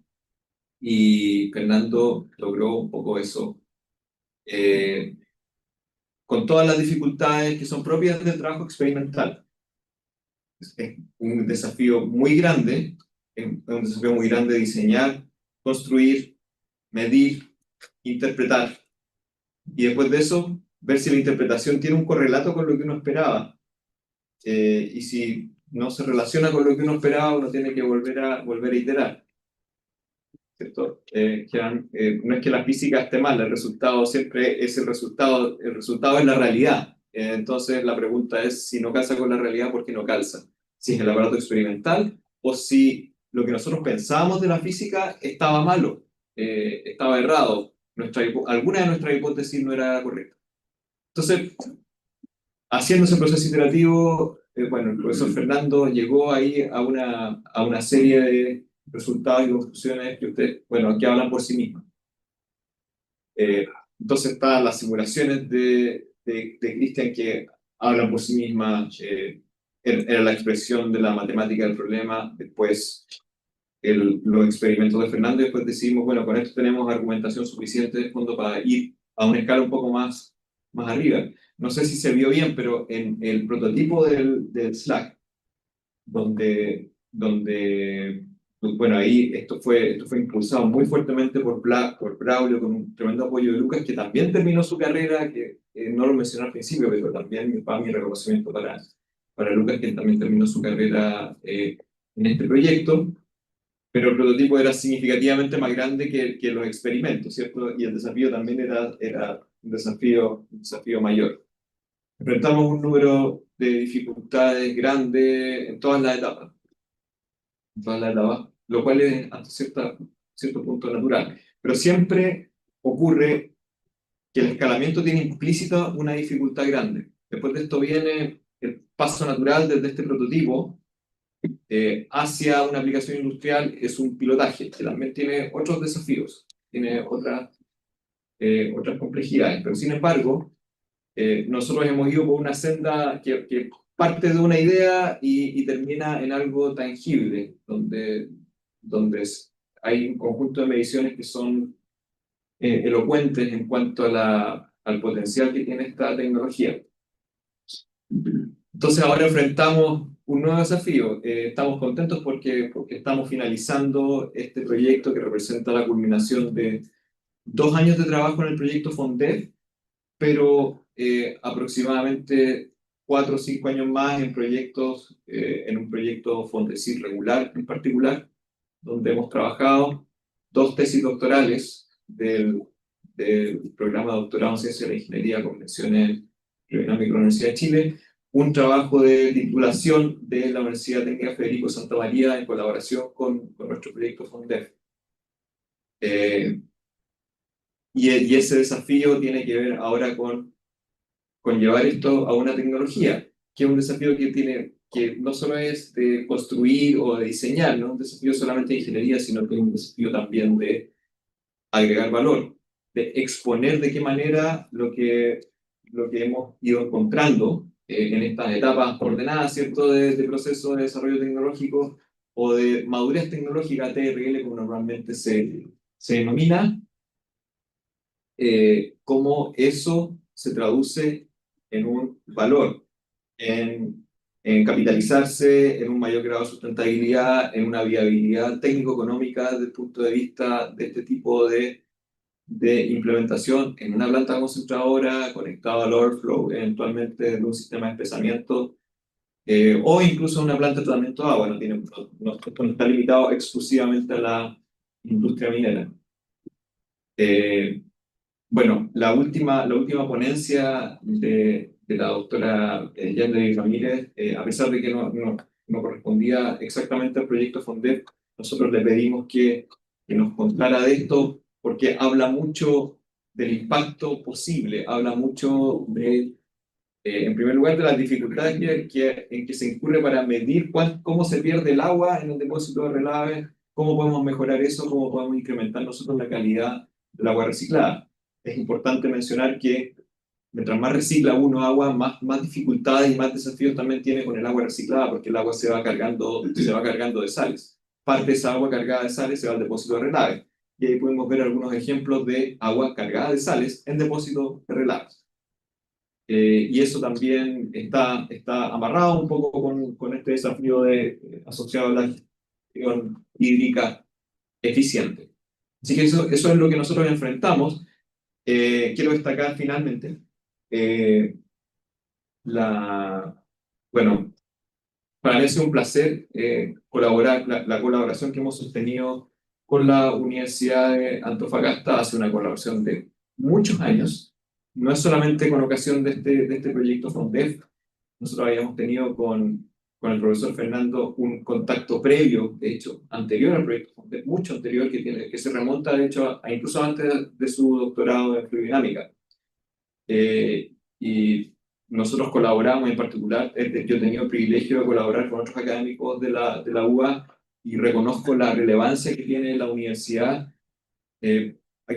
S1: Y Fernando logró un poco eso, con todas las dificultades que son propias del trabajo experimental. Es un desafío muy grande, diseñar, construir, medir, interpretar. Y después de eso, ver si la interpretación tiene un correlato con lo que uno esperaba. Y si no se relaciona con lo que uno esperaba, uno tiene que volver a iterar. ¿Cierto? No es que la física esté mal, el resultado siempre es el resultado es la realidad. Entonces la pregunta es, si no calza con la realidad, ¿por qué no calza? Si es el aparato experimental o si lo que nosotros pensábamos de la física estaba malo, estaba errado, alguna de nuestras hipótesis no era correcta. Entonces, haciendo ese proceso iterativo, bueno, el profesor Fernando llegó ahí a una serie de resultados y conclusiones que hablan por sí mismas. Entonces están las simulaciones de Christian, que hablan por sí mismas. Era la expresión de la matemática del problema. Después los experimentos de Fernando, y después decidimos, bueno, con esto tenemos argumentación suficiente de fondo para ir a una escala un poco más arriba. No sé si se vio bien, pero en el prototipo del Slack, donde bueno, ahí esto fue impulsado muy fuertemente por Braulio, con un tremendo apoyo de Lucas, que también terminó su carrera, que no lo mencioné al principio, pero también va mi reconocimiento para Lucas, que también terminó su carrera en este proyecto. Pero el prototipo era significativamente más grande que los experimentos, ¿cierto? Y el desafío también era un desafío mayor. Enfrentamos un número de dificultades grande en todas las etapas. Lo cual es hasta cierto punto natural. Pero siempre ocurre que el escalamiento tiene implícita una dificultad grande. Después de esto viene el paso natural desde este prototipo hacia una aplicación industrial, es un pilotaje, que también tiene otros desafíos, tiene otras complejidades, pero sin embargo, nosotros hemos ido por una senda que parte de una idea y termina en algo tangible, donde hay un conjunto de mediciones que son elocuentes en cuanto a al potencial que tiene esta tecnología. Entonces ahora enfrentamos un nuevo desafío. Estamos contentos porque estamos finalizando este proyecto que representa la culminación de 2 años de trabajo en el proyecto FONDEF, pero aproximadamente 4 o 5 años más en un proyecto FONDESIR regular en particular, donde hemos trabajado 2 tesis doctorales del programa de doctorado en Ciencia de la Ingeniería, Convenciones Biodinámica de la Universidad de Chile, un trabajo de titulación de la Universidad Técnica Federico Santa María en colaboración con nuestro proyecto FONDEF. Y ese desafío tiene que ver ahora con llevar esto a una tecnología, que es un desafío que no solo es de construir o de diseñar, no es un desafío solamente de ingeniería, sino que es un desafío también de agregar valor, de exponer de qué manera lo que hemos ido encontrando en estas etapas ordenadas, ¿cierto?, de proceso de desarrollo tecnológico o de madurez tecnológica, TRL, como normalmente se denomina, cómo eso se traduce en un valor, en capitalizarse, en un mayor grado de sustentabilidad, en una viabilidad técnico-económica desde el punto de vista de este tipo de implementación en una planta concentradora conectada al overflow, eventualmente de un sistema de espesamiento, o incluso una planta de tratamiento de agua. Esto no está limitado exclusivamente a la industria minera. Bueno, la última ponencia de la doctora Yandere Ramírez, a pesar de que no correspondía exactamente al proyecto FONDEF, nosotros le pedimos que nos contara de esto, porque habla mucho del impacto posible, habla mucho en primer lugar, de las dificultades en que se incurre para medir cómo se pierde el agua en el depósito de relaves, cómo podemos mejorar eso, cómo podemos incrementar nosotros la calidad del agua reciclada. Es importante mencionar que mientras más recicla uno agua, más dificultades y más desafíos también tiene con el agua reciclada, porque el agua se va cargando de sales. Parte de esa agua cargada de sales se va al depósito de relaves. Y ahí podemos ver algunos ejemplos de agua cargada de sales en depósitos de relaves. Y eso también está amarrado un poco con este desafío asociado a la gestión hídrica eficiente. Así que eso es lo que nosotros enfrentamos. Quiero destacar finalmente bueno, para mí ha sido un placer colaborar, la colaboración que hemos sostenido con la Universidad de Antofagasta hace una colaboración de muchos años. No es solamente con ocasión de este proyecto FONDEF. Nosotros habíamos tenido con el profesor Fernando un contacto previo, de hecho, anterior al proyecto FONDEF, mucho anterior, que se remonta, de hecho, incluso antes de su doctorado en fluidinámica. Y nosotros colaboramos en particular, yo he tenido el privilegio de colaborar con otros académicos de la UBA y reconozco la relevancia que tiene la universidad.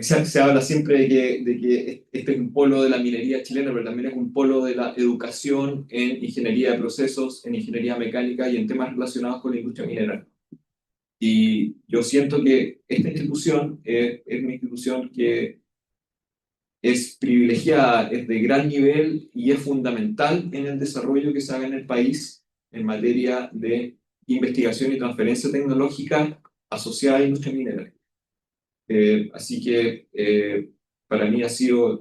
S1: Se habla siempre de que este es un polo de la minería chilena, pero también es un polo de la educación en ingeniería de procesos, en ingeniería mecánica y en temas relacionados con la industria minera. Y yo siento que esta institución es una institución que es privilegiada, es de gran nivel y es fundamental en el desarrollo que se haga en el país en materia de investigación y transferencia tecnológica asociada a la industria minera. Así que para mí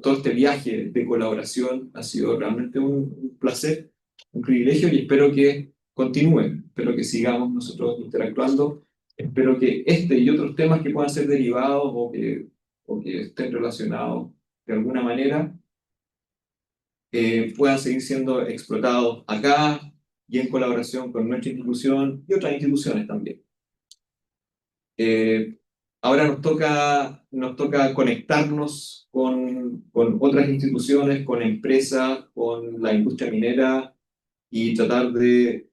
S1: todo este viaje de colaboración ha sido realmente un placer, un privilegio, y espero que continúe, espero que sigamos nosotros interactuando, espero que este y otros temas que puedan ser derivados o que estén relacionados de alguna manera puedan seguir siendo explotados acá y en colaboración con nuestra institución y otras instituciones también. Ahora nos toca conectarnos con otras instituciones, con empresas, con la industria minera y tratar de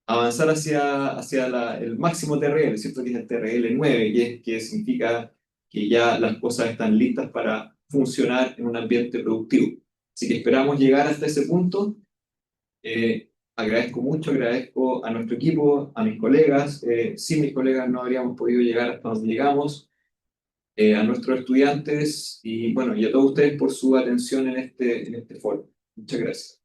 S1: avanzar hacia el máximo TRL, ¿cierto? Que es el TRL 9, que significa que ya las cosas están listas para funcionar en un ambiente productivo. Así que esperamos llegar hasta ese punto. Agradezco mucho, agradezco a nuestro equipo, a mis colegas. Sin mis colegas no habríamos podido llegar hasta donde llegamos. A nuestros estudiantes y bueno, y a todos ustedes por su atención en este foro. Muchas gracias.